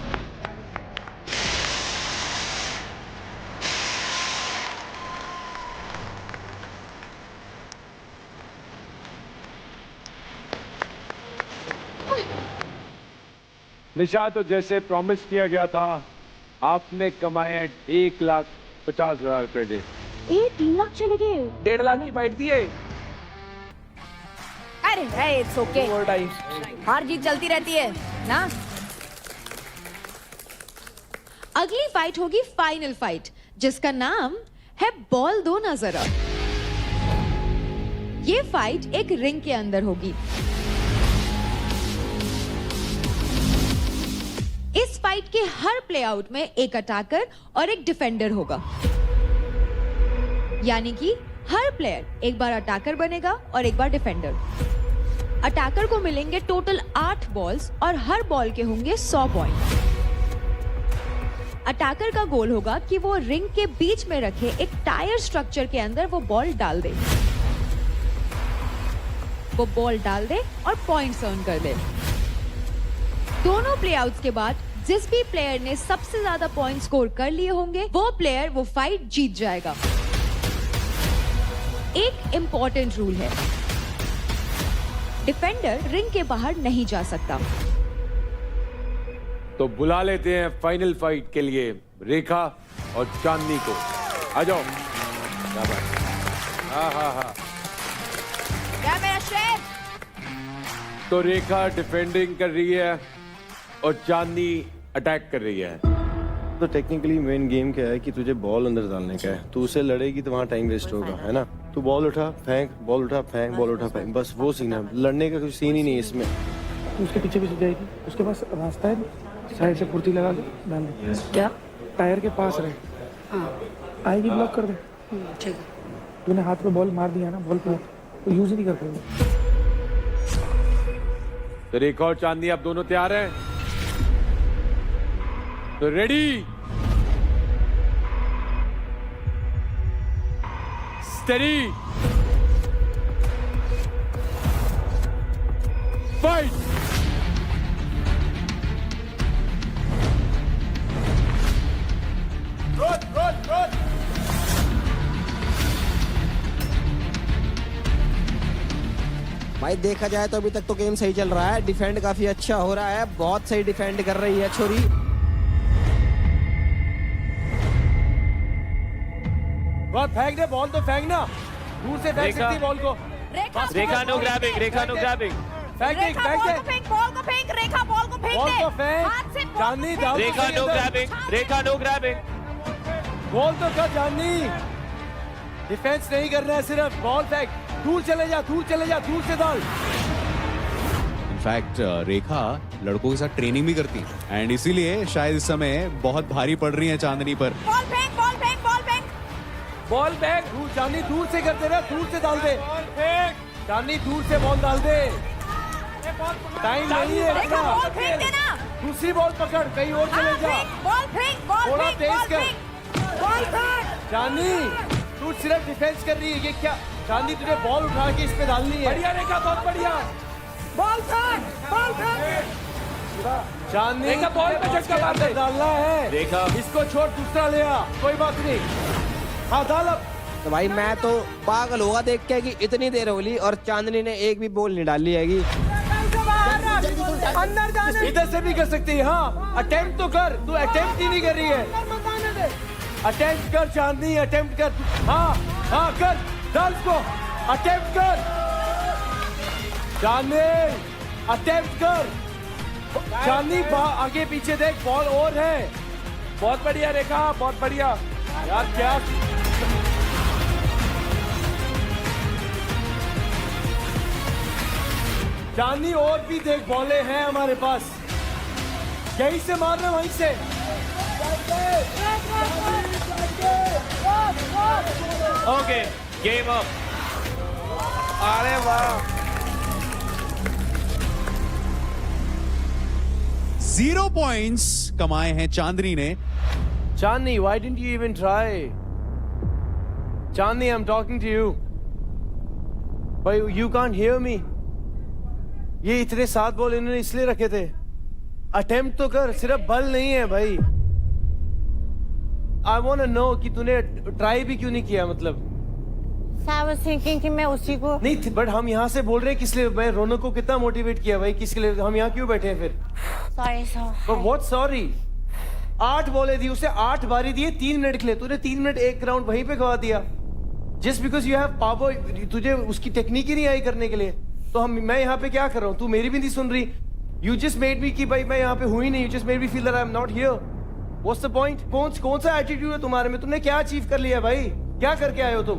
निशा, तो जैसे प्रॉमिस किया गया था, आपने कमाए 1,50,000 रुपए डे। 3 लाख चले गए। 1.5 लाख की फाइट थी ये। अरे इट्स ओके, हार जीत चलती रहती है ना। अगली फाइट होगी फाइनल फाइट, जिसका नाम है बॉल दो ना जरा। ये फाइट एक रिंग के अंदर होगी। इस फाइट के हर प्ले आउट में एक अटैकर और एक डिफेंडर होगा, यानी कि हर प्लेयर एक बार अटैकर बनेगा और एक बार डिफेंडर। अटैकर को मिलेंगे टोटल 8 बॉल्स और हर बॉल के होंगे 100 पॉइंट। अटैकर का गोल होगा कि वो रिंग के बीच में रखे एक टायर स्ट्रक्चर के अंदर वो बॉल डाल दे। वो बॉल डाल दे और पॉइंट्स अर्न कर दे। दोनों प्लेआउट्स के बाद जिस भी प्लेयर ने सबसे ज्यादा पॉइंट स्कोर कर लिए होंगे वो प्लेयर वो फाइट जीत जाएगा। एक इंपॉर्टेंट रूल है, डिफेंडर रिंग के बाहर नहीं जा सकता। तो बुला लेते हैं फाइनल फाइट के लिए रेखा और चांदनी को। आ जाओ। हाँ। क्या मेरा शेर? तो रेखा डिफेंडिंग कर रही है और चांदनी अटैक कर रही है। तो टेक्निकली मेन गेम क्या है कि तुझे बॉल अंदर डालने का है। तू उसे लड़ेगी तो वहाँ टाइम वेस्ट होगा, है ना। तू बॉल उठा फेंक, बॉल उठा फेंक, बॉल उठा फेंक, बस वो सीन है। लड़ने का कुछ सीन ही नहीं है इसमें। उसके पीछे जाएगी, उसके पास रास्ता है, साइड से कुर्ती लगा के डाल दे। क्या? टायर के पास रहे। हाँ। आएगी ब्लॉक कर दे। ठीक है। तूने हाथ पे बॉल मार दिया ना, बॉल पे तो यूज नहीं कर पाएगा। तो रेखा और चांदनी आप दोनों तैयार हैं? तो रेडी, स्टेडी, फाइट। भाई देखा जाए तो अभी तक तो गेम सही चल रहा है। डिफेंड काफी अच्छा हो रहा है, बहुत सही डिफेंड कर रही है छोरी। बॉल फेंक दे, बॉल तो फेंक ना, दूर से फेंक सकती है बॉल को। रेखा नो ग्रैबिंग, रेखा नो ग्रैबिंग। फेंक दे, फेंक दे। बॉल को फेंक, रेखा बॉल को फेंक बॉल दे। को फेंक। हाथ से बॉल चांदनी को डाल। फेंक। रेखा नो ग्रैबिंग, रेखा नो ग्रैबिंग। बॉल तो कर चांदनी, डिफेंस नहीं करना है, सिर्फ बॉल फेंक। दूर चले जा, दूर चले जा, दूर से डाल। इनफैक्ट रेखा लड़कों के साथ ट्रेनिंग भी करती है एंड इसीलिए शायद इस समय बहुत भारी पड़ रही है चांदनी पर। बॉल फेंक, बॉल फेंक, बॉल फेंक। बॉल बैक, दूर चांदनी, दूर से कर दे ना, दूर से डाल दे। चांदनी दूर से बॉल डाल दे, टाइम नहीं है रेखा इतना। बॉल फेंक देना। दूसरी बॉल पकड़, कहीं और चले जा। बॉल फेंक, बॉल थोड़ा फेंक, तेज बॉल कर। फेंक, बॉल फेंक। चांदनी तू सिर्फ डिफेंस कर रही है, ये क्या? चांदनी तुझे बॉल उठा के इस पे डालनी है। बढ़िया रेखा, बहुत बढ़िया। बॉल फेंक, बॉल फेंक। चांदनी रेखा बॉल पे झटका मार दे। डालना है। रेखा इसको छोड़, दूसरा ले आ, कोई बात नहीं। हाँ डाल अब। तो भाई मैं तो पागल होगा देख के कि इतनी देर हो गई और चांदनी ने एक भी बॉल नहीं डाली हैगी। अंदर जाने। इधर से भी कर सकती है। हाँ अटेम्प्ट तो कर, तू अटेम्प्ट ही नहीं कर रही है। अटेम्प्ट कर चांदनी, अटेम्प्ट कर। हाँ कर, डाल को, अटेम्प्ट कर चांदनी, अटेम्प्ट कर। चांदनी आगे पीछे देख, बॉल और है। बहुत बढ़िया रेखा, बहुत बढ़िया। यार क्या चांदनी, और भी देख बॉलें हैं हमारे पास, यहीं से मार रहे, वहीं से। Okay, game up. अरे वाह, 0 पॉइंट्स कमाए हैं चांदनी ने। Chandni, why didn't you even try? Chandni, I'm talking to you. But you can't hear me. ये इतने 7 बॉल इन्होंने इसलिए रखे थे। अटेम्प्ट तो कर, सिर्फ बल नहीं है भाई। I want to know कि तूने ट्राई भी क्यों नहीं किया, मतलब। I was thinking कि मैं उसी को नहीं, बट हम यहाँ से बोल रहे हैं किस लिए? मैं रोनक को कितना मोटिवेट किया भाई, किसके लिए? हम यहाँ क्यों बैठे हैं फिर? Sorry what sorry? 8 बॉलें दी उसे, 8 बारी दिए 3 मिनट के लिए। तूने 3 मिनट एक राउंड वहीं पे गवा दिया, just because you have power. तुझे उसकी टेक्निक ही नहीं आई करने के लिए। तो मैं यहाँ पे क्या कर रहा हूँ? तू मेरी भी नहीं सुन रही। यू जस्ट मेड मी कि भाई मैं यहाँ पे हूँ ही नहीं। You just made me feel that I am not here. What's the point? कौन सा एटीट्यूड है तुम्हारे में? तुमने क्या अचीव कर लिया भाई? क्या करके आए हो तुम?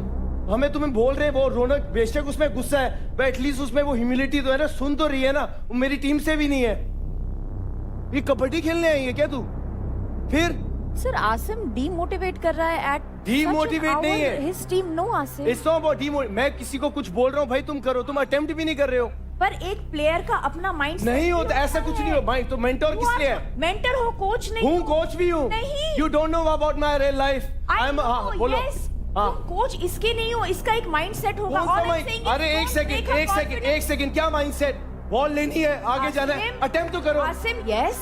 हमें तुम्हें बोल रहे वो रौनक बेशक उसमें गुस्सा है, बट एटलीस्ट उसमें वो ह्यूमिलिटी तो है ना, सुन तो रही है ना। वो मेरी टीम से भी नहीं है। ये कबड्डी खेलने आई है क्या तू? फिर सर आसिम डीमोटिवेट कर रहा है एट डीमोटिवेट नहीं है his team. No Asim, it's not about demotivate. मैं किसी को कुछ बोल रहा हूँ भाई, तुम करो, तुम अटेम्प्ट भी नहीं कर रहे हो। पर एक प्लेयर का अपना माइंड नहीं होता ऐसा कुछ नहीं हो भाई। तो मेंटर किस लिए है? मेंटर हो, कोच नहीं हूँ, कोच भी हूँ। नहीं, you don't know about my real life. I am बोलो। तुम कोच इसके नहीं हो, इसका एक माइंडसेट होगा। अरे एक सेकंड, क्या माइंडसेट? बॉल लेनी है, आगे जाना है, अटेम्प्ट तो करो। Asim, yes,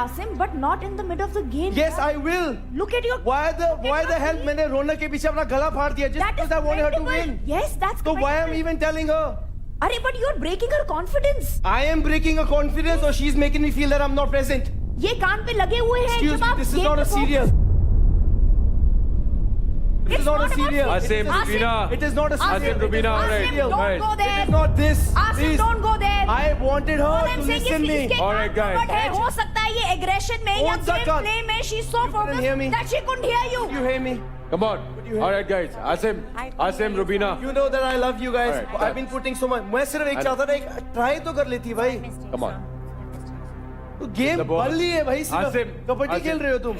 Asim, but not in the mid of the game. Yes, I will. Look at your. Why the hell मैंने रौनक के पीछे अपना गला फाड़ दिया just because I wanted her to win? Yes, that's. So why am I even telling her? अरे but you're breaking her confidence. I am breaking her confidence, or she's making me feel that I'm not present. ये कान पे लगे हुए हैं। Excuse me, this is not a serious. It is not a serious. Asim, Rubina. It is not a serious. Asim, Rubina, all right. Asim, don't go there. It is not this. Asim, Please. don't go there. I wanted her to listen me. All right, guys. हो सकता है ये aggression में या game play में she's so focused hear me. that she couldn't hear you. You hear me? Come on. All right, guys. Asim, Rubina. You know that I love you guys. All right, I've been putting so much. मैं सिर्फ एक चाहता था, एक try तो कर लेती भाई। Come on. तो गेम बल ली है भाई, सिर्फ कबड्डी खेल रहे हो तुम।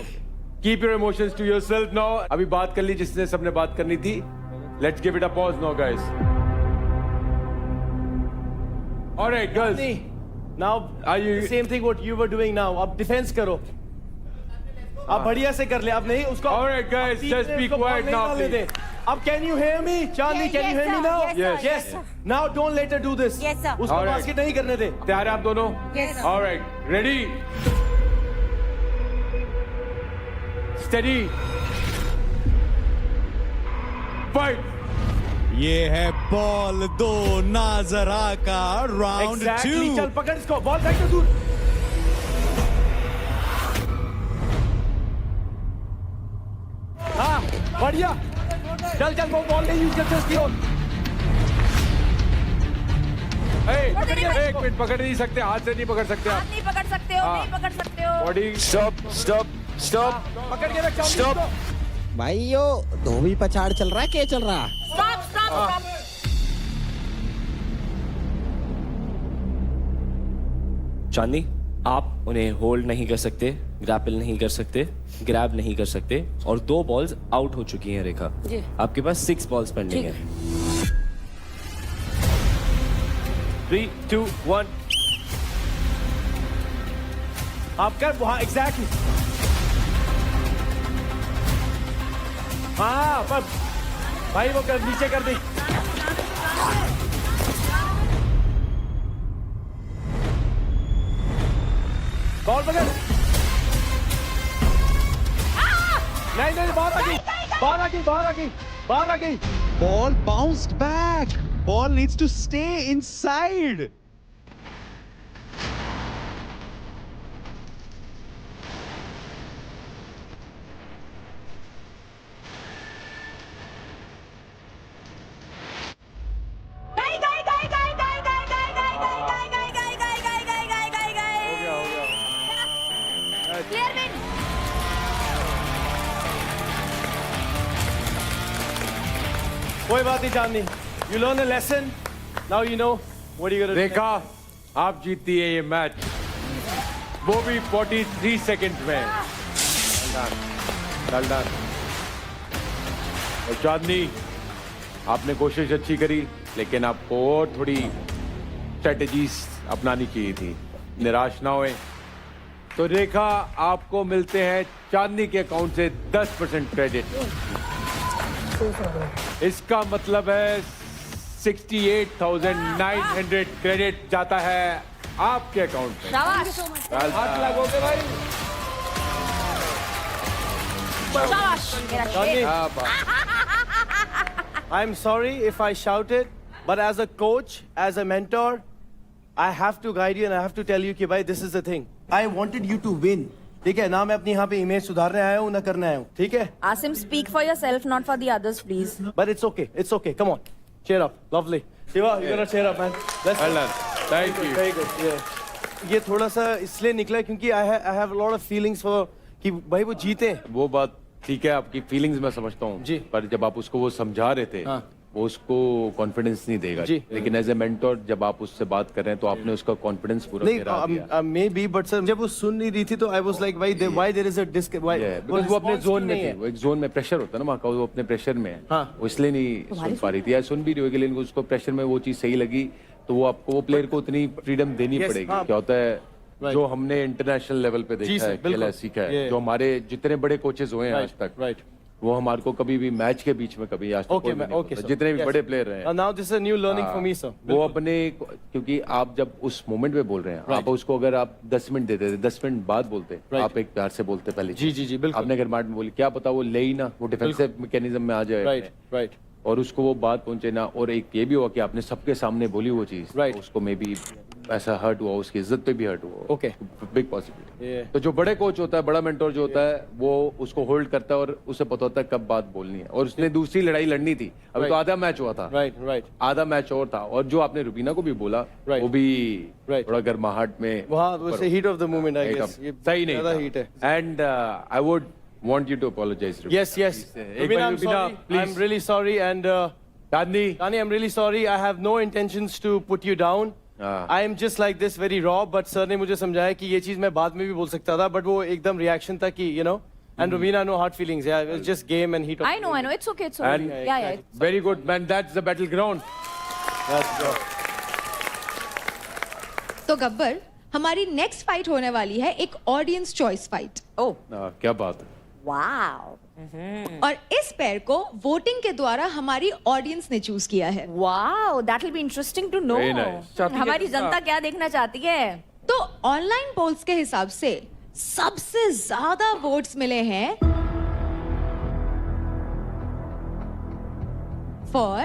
Keep your emotions to yourself now. अभी बात कर ली जिसने सबने बात करनी थी. Let's give it a pause now, guys. All right, girls. Now, Are you? the same thing what you were doing now. अब डिफेंस करो। अब बढ़िया से कर ले। अब नहीं उसको। All right, guys. Just be quiet now, please. अब can you hear me? Charlie, can you hear me now? Yes. Now don't let her do this. Yes, sir. उसको All right. बास्केट नहीं करने दे। तैयार हैं आप दोनों? Yes, sir. All right. Ready? Steady. Fight. ये है बॉल 2 नाजरा का राउंड 2। चल पकड़ इसको, बॉल फेंक दे दूर। हाँ बढ़िया, चल वो बॉल नहीं यूज करते उसकी ओर। एक मिनट, पकड़ नहीं सकते, हाथ से नहीं पकड़ सकते आप। नहीं पकड़ सकते हो, नहीं पकड़ सकते हो। Body stop. पकड़ के रख। स्टॉप भाई, यो धोबी पछाड़ चल रहा है, क्या चल रहा? Stop. चांदनी, आप उन्हें होल्ड नहीं कर सकते, ग्रैपल नहीं कर सकते, ग्रैब नहीं कर सकते, और 2 बॉल्स आउट हो चुकी हैं रेखा। जी। आपके पास 6 बॉल्स पेंडिंग है। 3, 2, 1। आप कर वहाँ एग्जैक्टली। हाँ पर भाई वो कर नीचे कर दी। बॉल पकड़। नहीं बाहर आ गई। Ball bounced back. Ball needs to stay inside. कोई बात नहीं चांदनी, you learn a lesson, now you know what you gonna do. देखा, आप जीतती है ये मैच, वो भी 43 सेकंड में। Well done. और चांदनी, आपने कोशिश अच्छी करी, लेकिन आपको और थोड़ी स्ट्रेटेजीज अपनानी चाहिए थी। निराश ना होए। तो रेखा, आपको मिलते हैं चांदनी के अकाउंट से 10% क्रेडिट। इसका मतलब है 68,900 क्रेडिट जाता है आपके अकाउंट में। हाथ लगोगे भाई। I'm sorry if I shouted, but as a coach, as a mentor, I have to guide you and I have to tell you कि भाई this is the thing. I wanted you to win. ठीक है ना, मैं अपनी यहाँ पे image सुधारने आया हूँ ना करने आया हूँ, ठीक है? Asim, speak for yourself, not for the others, please. But it's okay, come on, cheer up, lovely. Shiva, you gotta cheer up, man. Well done. Thank you. Very good. Yeah. ये थोड़ा सा इसलिए निकला क्योंकि I have a lot of feelings for कि भाई वो जीते। वो बात ठीक है, आपकी फीलिंग्स मैं समझता हूँ जी, पर जब आप उसको वो समझा रहे थे वो उसको कॉन्फिडेंस नहीं देगा जी, लेकिन एज ए मेंटर जब आप उससे बात कर रहे हैं तो आपने उसका कॉन्फिडेंस पूरा गिरा दिया। मे बी बट सर जब वो सुन नहीं रही थी तो I was like why there is a disc, because वो अपने जोन में थी, वो एक जोन में प्रेशर होता है ना वहाँ का, वो अपने प्रेशर में है, वो इसलिए नहीं सुन पा रही थी, या सुन भी रही होगी लेकिन उसको प्रेशर में वो चीज सही लगी, तो वो आपको वो प्लेयर को उतनी फ्रीडम देनी पड़ेगी। क्या होता है जो हमने इंटरनेशनल लेवल पे देखा है, खेला सीखा है, जो हमारे जितने बड़े कोचेस हुए हैं आज तक, वो हमारे को कभी भी मैच के बीच में कभी आज तक जितने भी बड़े प्लेयर रहे हैं। Now this is a new learning for me sir. वो अपने, क्योंकि आप जब उस मोमेंट में बोल रहे हैं, आप उसको अगर आप 10 मिनट देते थे, 10 मिनट बाद बोलते, आप एक प्यार से बोलते पहले जी बिल्कुल, आपने अगर में बोली, क्या पता वो ले ही ना, वो डिफेंसिव मैकेनिज्म में आ जाए, राइट, और उसको वो बात पहुंचे ना, और एक ये भी हुआ कि आपने सबके सामने बोली वो चीज, उसको मे बी ऐसा हर्ट हुआ, उसकी इज्जत पे भी हर्ट हुआ। Okay, big possibility. तो जो बड़े कोच होता है, बड़ा मेंटोर जो होता है, वो उसको होल्ड करता है और उसे पता होता है कब बात बोलनी है, और उसने दूसरी लड़ाई लड़नी थी, अभी तो आधा मैच हुआ था, राइट, आधा मैच और था, और जो आपने रुबीना को भी बोला वो भी थोड़ा गर्माहट में, वहाँ heat of the moment I guess, सही नहीं हीट है, and I would want you to apologize. Yes. Rubina, I'm sorry. Please. I'm really sorry, and Tani, I'm really sorry. I have no intentions to put you down. I am just like this, very raw. But sir ने मुझे समझाया कि ये चीज मैं बाद में भी बोल सकता था, but वो एकदम reaction था कि And Rubina, no hard feelings. Yeah, it's just game and heat of. I know. It's okay. It's okay. Yeah. Very good, man. That's the battleground. तो गब्बर, हमारी नेक्स्ट फाइट होने वाली है एक ऑडियंस चॉइस फाइट। ओह, क्या बात है। वाओ। और इस पेयर को वोटिंग के द्वारा हमारी ऑडियंस ने चूज किया है। Wow, that will be interesting to know. हमारी जनता क्या देखना चाहती है। तो ऑनलाइन पोल्स के हिसाब से सबसे ज्यादा वोट्स मिले हैं for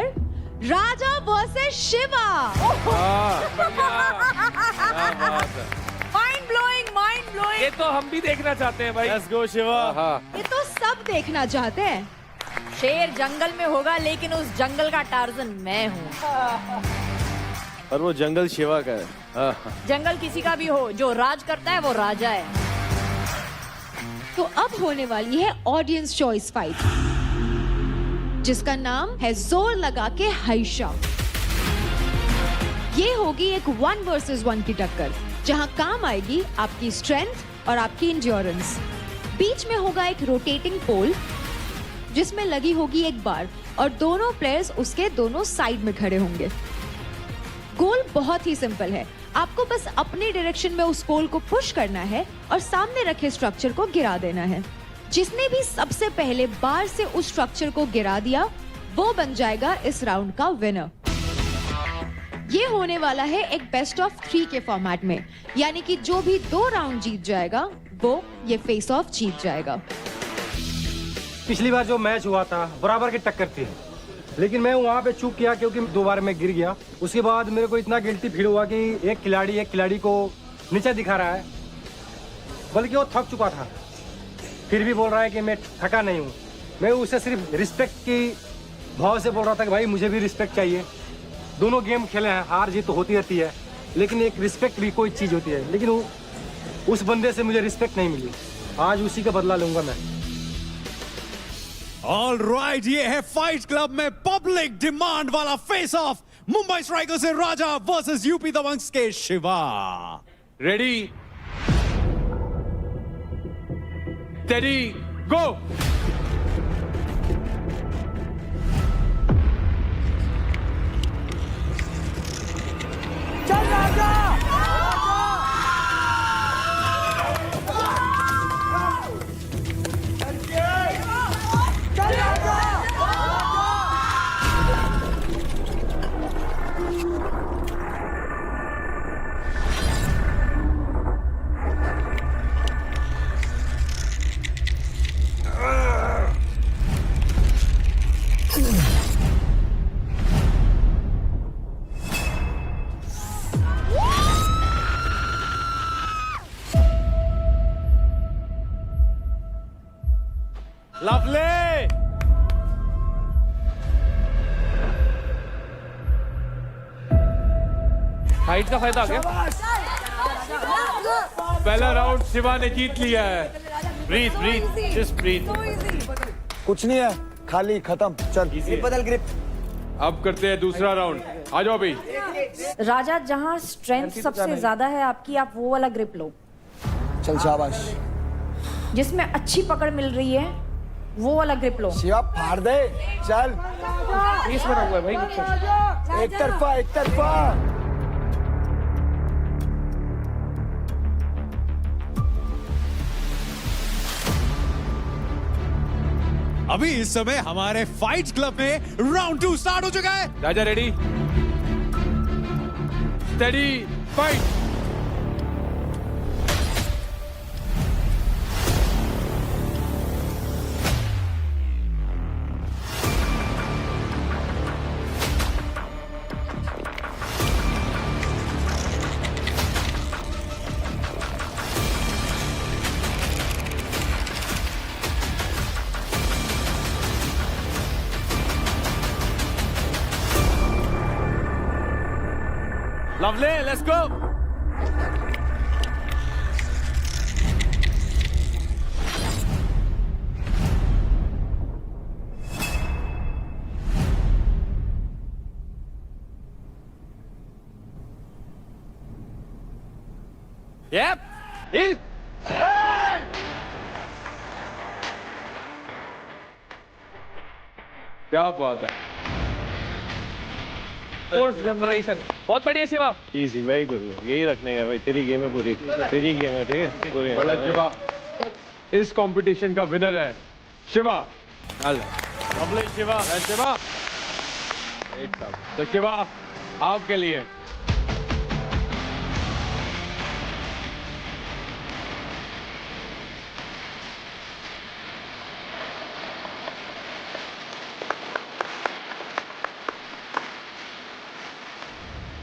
Raja versus Shiva. Mind blowing. ये तो हम भी देखना चाहते हैं भाई। Let's go Shiva. ये तो सब देखना चाहते हैं। शेर जंगल में होगा, लेकिन उस जंगल का टार्जन मैं हूँ। और वो जंगल शिवा का है। जंगल किसी का भी हो, जो राज करता है वो राजा है। तो अब होने वाली है ऑडियंस चॉइस फाइट, जिसका नाम है जोर लगा के हाइशा। ये होगी एक 1 वर्सेस 1 की टक्कर, जहां काम आएगी आपकी स्ट्रेंथ और आपकी इंड्योरेंस। बीच में होगा एक रोटेटिंग पोल, जिसमें लगी होगी एक बार, और दोनों प्लेयर्स उसके दोनों साइड में खड़े होंगे। गोल बहुत ही सिंपल है, आपको बस अपने डायरेक्शन में उस पोल को पुश करना है और सामने रखे स्ट्रक्चर को गिरा देना है। जिसने भी सबसे पहले बार से उस स्ट्रक्चर को गिरा दिया, वो बन जाएगा इस राउंड का विनर। ये होने वाला है एक बेस्ट ऑफ 3 के फॉर्मेट में, यानी कि जो भी 2 राउंड जीत जाएगा वो ये फेस ऑफ जीत जाएगा। पिछली बार जो मैच हुआ था बराबर की टक्कर थी, लेकिन मैं वहाँ पे चूक किया क्योंकि 2 बार मैं गिर गया। उसके बाद मेरे को इतना गिल्टी फील हुआ कि एक खिलाड़ी को नीचे दिखा रहा है, बल्कि वो थक चुका था, फिर भी बोल रहा है कि मैं थका नहीं हूँ। मैं उसे सिर्फ रिस्पेक्ट की भाव से बोल रहा था कि भाई मुझे भी रिस्पेक्ट चाहिए। दोनों गेम खेले हैं, हार जीत तो होती रहती है, लेकिन एक रिस्पेक्ट भी कोई चीज़ होती है। लेकिन उस बंदे से मुझे रिस्पेक्ट नहीं मिली, आज उसी का बदला लूंगा मैं। ऑल राइट, ये है फाइट क्लब में पब्लिक डिमांड वाला फेस ऑफ, मुंबई स्ट्राइकर्स से राजा वर्सेस यूपी दबंग्स के शिवा। रेडी, स्टेडी, गो। चल राजा। चल राजा। लवली। हाइट का फायदा आ गया। पहला राउंड शिवा ने जीत लिया है। breathe, just breathe. कुछ नहीं है, खाली खत्म, चल बदल ग्रिप। अब करते हैं दूसरा राउंड, आ जाओ भाई। राजा, जहाँ स्ट्रेंथ सबसे ज्यादा है आपकी, आप वो वाला ग्रिप लो। चल शाबाश। जिसमें अच्छी पकड़ मिल रही है वो वाला ग्रिप लो। शिवा फाड़ दे, चल। पीस बना हुआ है भाई। एक तरफा, एक तरफा। अभी इस समय हमारे फाइट्स क्लब में राउंड 2 स्टार्ट हो चुका है। राजा ready, steady, fight. Lovely, let's go. Yep. क्या बात है। बहुत बढ़िया शिवा। Easy, very good. यही रखने का भाई, तेरी गेम है पूरी, तेरी गेम है, ठीक है पूरी। बड़ा शिवा इस कंपटीशन का विनर है शिवा। लवली शिवा, शिवा। तो शिवा आपके लिए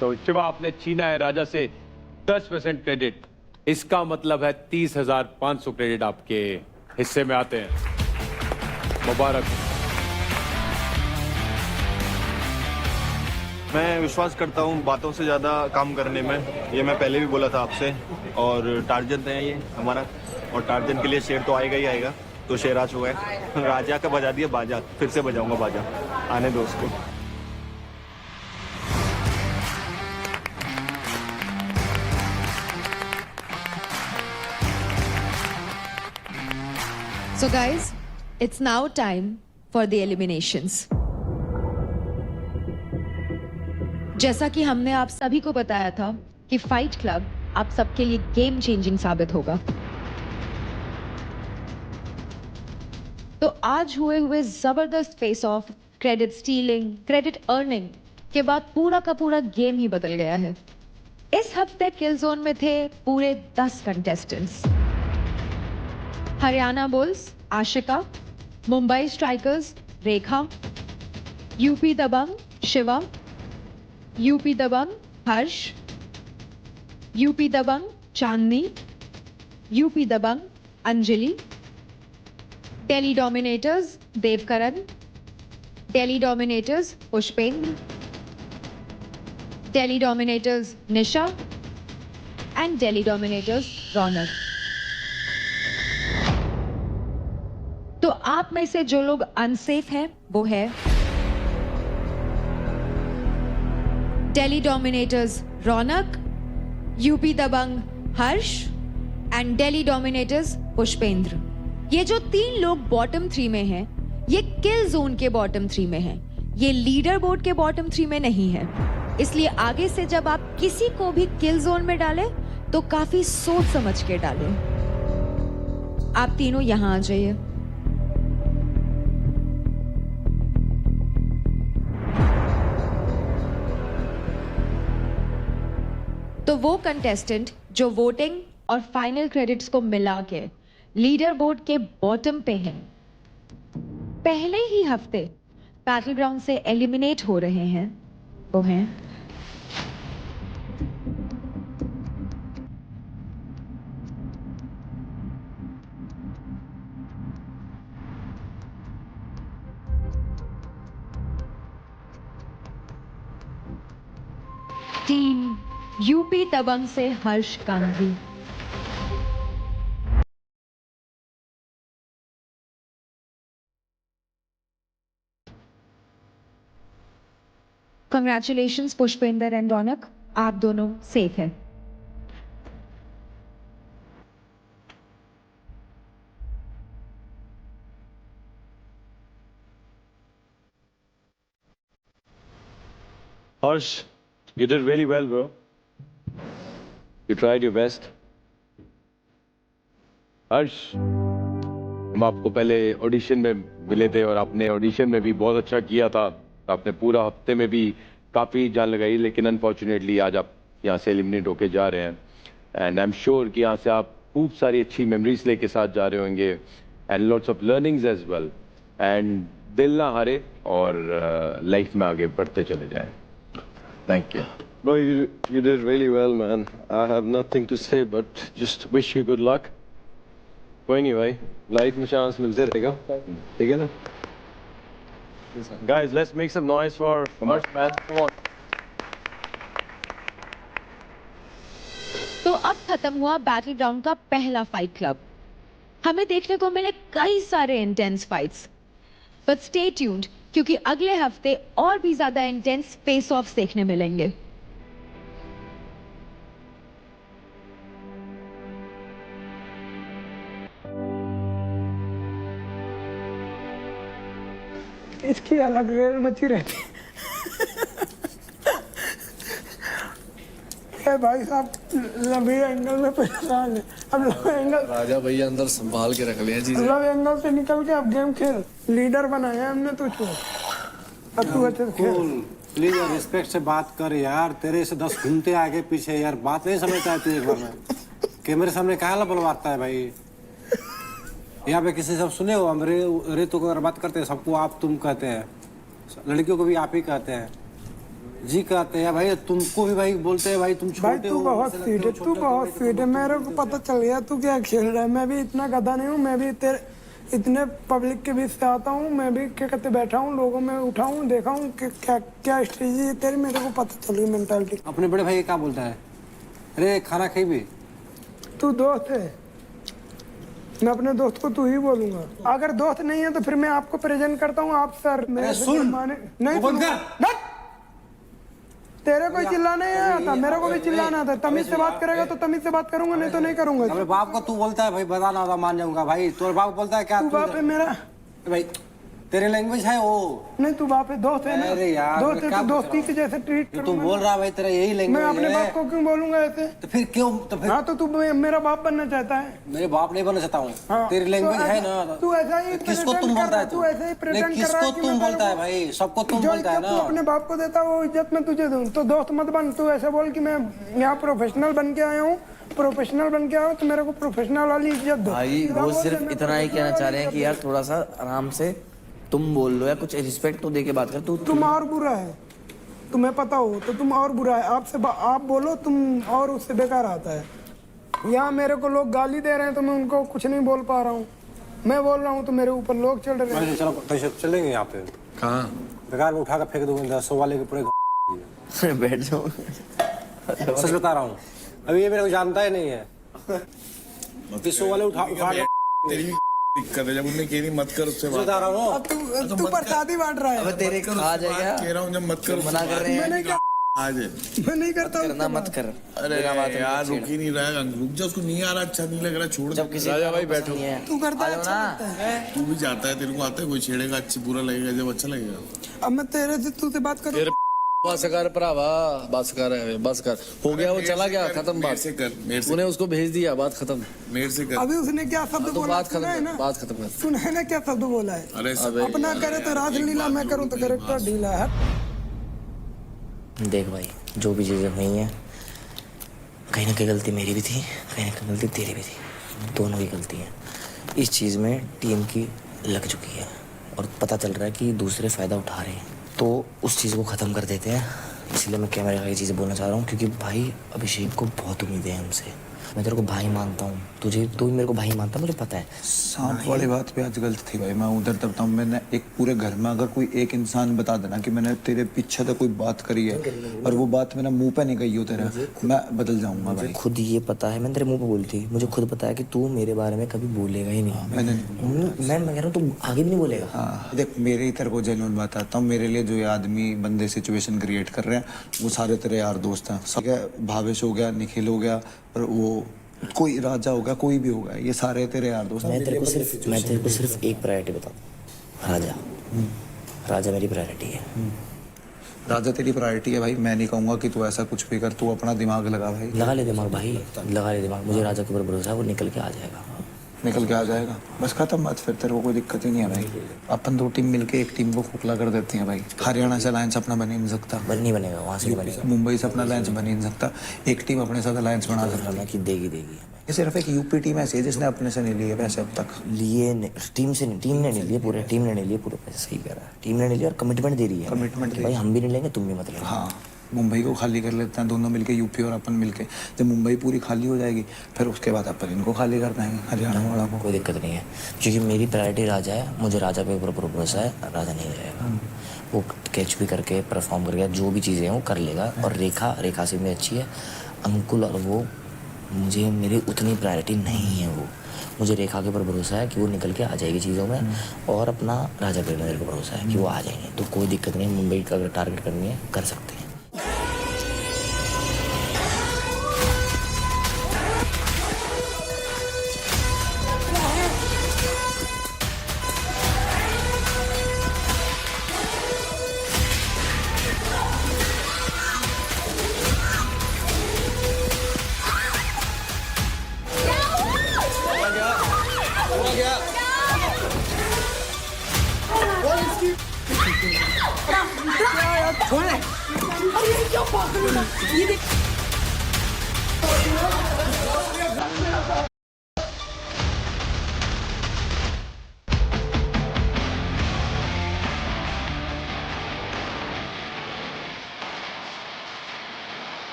तो शिवा आपने छीना है राजा से 10% क्रेडिट। इसका मतलब है 30,500 क्रेडिट आपके हिस्से में आते हैं। मुबारक। मैं विश्वास करता हूँ बातों से ज़्यादा काम करने में, ये मैं पहले भी बोला था आपसे। और टार्जन है ये हमारा, और टार्जन के लिए शेर तो आएगा ही आएगा। तो शेर आ चुका है। राजा का बजा दिया बाजा, फिर से बजाऊंगा बाजा। आने दो उसको। So guys, it's now time for the eliminations. जैसा कि हमने आप सभी को बताया था कि फाइट क्लब आप सबके लिए गेम चेंजिंग साबित होगा। तो आज हुए जबरदस्त face of, credit stealing, credit earning के बाद पूरा का पूरा गेम ही बदल गया है। इस हफ्ते किल जोन में थे पूरे 10 contestants. Haryana Bulls Ashika, Mumbai Strikers Rekha, UP Dabang Shiva, UP Dabang Harsh, UP Dabang Chandni, UP Dabang Anjali, Delhi Dominators Devkaran, Delhi Dominators Pushpendra, Delhi Dominators Nisha and Delhi Dominators Raunak. तो आप में से जो लोग अनसेफ हैं वो है Delhi Dominators Raunak, UP Dabang Harsh and Delhi Dominators Pushpendra. ये जो 3 लोग बॉटम 3 में हैं, ये किल जोन के बॉटम 3 में हैं, ये लीडर बोर्ड के बॉटम 3 में नहीं है। इसलिए आगे से जब आप किसी को भी किल जोन में डालें तो काफी सोच समझ के डालें। आप तीनों यहां आ जाइए। तो वो कंटेस्टेंट जो वोटिंग और फाइनल क्रेडिट्स को मिला के लीडर बोर्ड के बॉटम पे हैं, पहले ही हफ्ते बैटल ग्राउंड से एलिमिनेट हो रहे हैं, वो हैं टीम यूपी दबंग से हर्ष गांधी। कंग्रेचुलेशंस पुष्पेंद्र एंड रौनक, आप दोनों सेफ हैं। Harsh, you did really well, bro. You tried your best. हर्ष, हम आपको पहले ऑडिशन में मिले थे और आपने ऑडिशन में भी बहुत अच्छा किया था। आपने पूरा हफ्ते में भी काफ़ी जान लगाई, लेकिन अनफॉर्चुनेटली आज आप यहाँ से एलिमिनेट होके जा रहे हैं। एंड आई एम श्योर कि यहाँ से आप खूब सारी अच्छी मेमोरीज लेके साथ जा रहे होंगे and lots of learnings as well. And दिल ना हारे और लाइफ में आगे बढ़ते चले जाएं। Thank you. Bro, you did really well, man. I have nothing to say but just wish you good luck. कोई नहीं भाई, लाइफ में चांस मिलते रहेगा, ठीक है ना? Guys, let's make some noise for Harsh, man. Come on. तो अब खत्म हुआ बैटल ग्राउंड का पहला फाइट क्लब। हमें देखने को मिले कई सारे intense fights, but stay tuned क्योंकि अगले हफ्ते और भी ज्यादा इंटेंस फेस ऑफ्स देखने मिलेंगे। इसकी अलग रेल मची रहती है भाई साहब, लंबे एंगल में परेशान है। अब लंबे एंगल राजा भैया अंदर संभाल के रख लिया चीजें। लंबे एंगल से निकल के अब गेम खेल, लीडर बनाया हमने तुझको। अब तू अच्छे से खेल। प्लीज यार रिस्पेक्ट से बात कर यार, तेरे से 10 घूमते आगे पीछे यार, बात नहीं समझता है तू एक बार में। कैमरे सामने कहाँ बुलवाता है भाई? यहाँ पे किसी सब सुने हो हम रे तो अगर बात करते हैं सबको आप तुम कहते हैं, लड़कियों को भी आप ही कहते हैं, जी कहते हैं भाई, तुमको भी भाई बोलते हैं भाई तुम छोटे भाई तू बहुत स्वीट है, तू बहुत स्वीट है। मेरे को पता चल गया तू क्या खेल रहा है। मैं भी इतना गधा नहीं हूँ, मैं भी तेरे इतने पब्लिक के बीच से आता हूँ, मैं भी क्या कहते बैठा हूँ, लोगों में उठा हूँ, देखा हूँ कि क्या क्या स्ट्रेटजी है तेरी, मेरे को पता चल गई मेंटालिटी। अपने बड़े भाई क्या बोलता है? अरे खाना खाई भी, तू दोस्त है, मैं अपने दोस्त को तू ही बोलूंगा। अगर दोस्त नहीं है तो फिर मैं आपको प्रेजेंट करता हूँ। आप सर मेरे नहीं तेरे को चिल्लाना नहीं आता, मेरे को भी चिल्लाना आता। तमीज से बात करेगा तो तमीज से बात करूंगा, नहीं तो नहीं करूंगा। अपने बाप को तू बोलता है भाई बताना होता मान जाऊंगा भाई, तो बाप बोलता है क्या? तू बाप है मेरा भाई, तेरे लैंग्वेज है वो नहीं, तू बाप है, दोस्त है ना। अरे यार दोस्त है तो दोस्ती के जैसे ट्रीट तू बोल रहा भाई, तेरा यही लैंग्वेज मैं अपने बाप को क्यों बोलूंगा ऐसे? तो फिर क्यों? तो फिर हाँ तो तू मेरा बाप बनना चाहता है? मेरे बाप नहीं बनना चाहता हूँ। तेरी लैंग्वेज है ना, तू ऐसा ही किसको तुम बोलता है? तू ऐसे ही प्रेजेंट कर रहा है। किसको तुम बोलता है भाई? सबको तुम बोलता है ना। तू अपने बाप को देता वो इज्जत में तुझे दूं, तो दोस्त मत बन। तू ऐसे बोल कि मैं यहाँ प्रोफेशनल बन के आया हूँ, प्रोफेशनल बन के आया हूँ तो मेरे को प्रोफेशनल वाली इज्जत दो। भाई वो सिर्फ इतना ही कहना चाह रहे हैं कि यार थोड़ा सा आराम से तुम बोल लो या कुछ रिस्पेक्ट तो दे के बात कर। तुम और बुरा है, तुम्हें पता हो तो तुम और बुरा है। आपसे आप बोलो तुम और उससे बेकार आता है। यहाँ मेरे को लोग गाली दे रहे हैं तो मैं उनको कुछ नहीं बोल पा रहा हूँ। मैं बोल रहा हूँ तो मेरे ऊपर लोग चढ़ रहे हैं। चलो चलेंगे यहाँ पे। कहाँ? बेकार में उठा कर फेंक दूंगा 100 वाले के पूरे। बैठ जाओ, सच बता रहा हूँ, अभी ये मेरे को जानता ही नहीं है। 100 वाले उठा दिक्कत है जब उन्हें कह रही मत कर उससे बता रहा हूँ। तू प्रसादी बांट रहा है। अब तेरे आ जाएगा, कह रहा हूँ जब मत कर, मना कर रहे हैं। मैं नहीं करता करना मत कर। अरे यार रुक ही नहीं रहा, रुक जा, उसको नहीं आ रहा, अच्छा नहीं लग रहा, छोड़। जब किसी राजा भाई बैठो, तू करता है ना, तू भी जाता है, तेरे को आता है कोई छेड़ेगा अच्छी बुरा लगेगा जब अच्छा लगेगा। अब मैं तेरे से तू से बात करूँ? बस कर भरावा, बस कर, बस कर, हो गया वो चला गया, खत्म बात। उन्हें उसको भेज दिया, बात खत्म। मेरे से कर। अभी उसने क्या शब्द बोला? बात खत्म है ना, बात खत्म कर। सुना है ना क्या शब्द बोला है? अरे अपना करे तो रासलीला, मैं करूँ तो कैरेक्टर ढीला है। देख भाई, जो भी चीजें हुई हैं कहीं ना कहीं गलती मेरी भी थी, कहीं ना कहीं गलती तेरी भी थी, दोनों की गलती है। इस चीज में टीम की लग चुकी है और पता चल रहा है कि दूसरे फायदा उठा रहे हैं, तो उस चीज़ को ख़त्म कर देते हैं। इसलिए मैं कैमरे का ये चीज़ बोलना चाह रहा हूँ, क्योंकि भाई अभिषेक को बहुत उम्मीदें हैं हमसे। मैं तेरे को भाई मानता हूँ, तुझे तू भी मेरे को भाई मानता है, मुझे पता है। सांप वाली बात पे आज गलत थी भाई, मैं उधर तब था। मैंने एक पूरे घर में अगर कोई एक इंसान बता देना कि मैंने तेरे पीछे तक कोई बात करी है और वो बात मेरा मुंह पे नहीं गई हो तेरा, मैं बदल जाऊंगा भाई। खुद ये पता है, मैंने तेरे मुंह पे बोली थी, मुझे खुद पता है कि तू मेरे बारे में कभी बोलेगा ही नहीं। मैंने मैं कह रहा हूँ तू आगे भी नहीं बोलेगा। हाँ देख, मेरे ही तेरे को जेन्युइन बात आता हूँ, मेरे लिए जो ये आदमी बंदे सिचुएशन क्रिएट कर रहे हैं वो सारे तेरे यार दोस्त हैं। सब भावेश हो गया, निखिल हो गया, और वो कोई राजा होगा, कोई भी होगा, ये सारे तेरे यार दोस्त। मैं तेरे को सिर्फ एक प्रायोरिटी बताऊँ, राजा। राजा मेरी प्रायोरिटी है। राजा तेरी प्रायोरिटी है भाई, मैं नहीं कहूंगा कि तू ऐसा कुछ भी कर, तू अपना दिमाग लगा भाई। लगा ले दिमाग भाई, लगा ले दिमाग। मुझे राजा के ऊपर भरोसा है, वो निकल के आ जाएगा। निकल के आ जाएगा, बस खत्म बात, फिर तेरे को कोई दिक्कत ही नहीं है भाई। अपन दो टीम मिलके एक टीम को खोखला कर देती है भाई। हरियाणा से अलायंस अपना बन ही नहीं सकता, नहीं बनेगा, वहाँ से नहीं बनेगा। मुंबई से अपना अलायंस बन ही नहीं सकता, एक टीम अपने साथ अलायंस बना सकता है कि देगी। ये सिर्फ एक यूपी टीम ऐसी है जिसने अपने से नहीं लिए पैसे अब तक। लिए टीम ने नहीं लिए पूरे, टीम ने नहीं लिए पूरे पैसे। सही कह रहा है, टीम ने नहीं लिया और कमिटमेंट दे रही है। कमिटमेंट भाई हम भी नहीं लेंगे, तुम भी मत लेना। हाँ, मुंबई को खाली कर लेते हैं दोनों मिलके, यूपी और अपन मिलके। जब मुंबई पूरी खाली हो जाएगी फिर उसके बाद अपन इनको खाली कर पाएंगे, हरियाणा वाला को। कोई दिक्कत नहीं है, क्योंकि मेरी प्रायोरिटी राजा है। मुझे राजा पे ऊपर भरोसा है, राजा नहीं जाएगा। वो कैच भी करके परफॉर्म करके जो भी चीज़ें हैं वो कर लेगा। और रेखा से भी अच्छी है। अंकुल और वो मुझे, मेरी उतनी प्रायोरिटी नहीं है। वो मुझे रेखा के ऊपर भरोसा है कि वो निकल के आ जाएगी चीज़ों में, और अपना राजा पे मेरे को भरोसा है कि वो आ जाएंगे। तो कोई दिक्कत नहीं है, मुंबई का अगर टारगेट करनी है कर सकते हैं।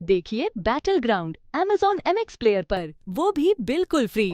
देखिए battle ground Amazon MX player पर, वो भी बिल्कुल फ्री।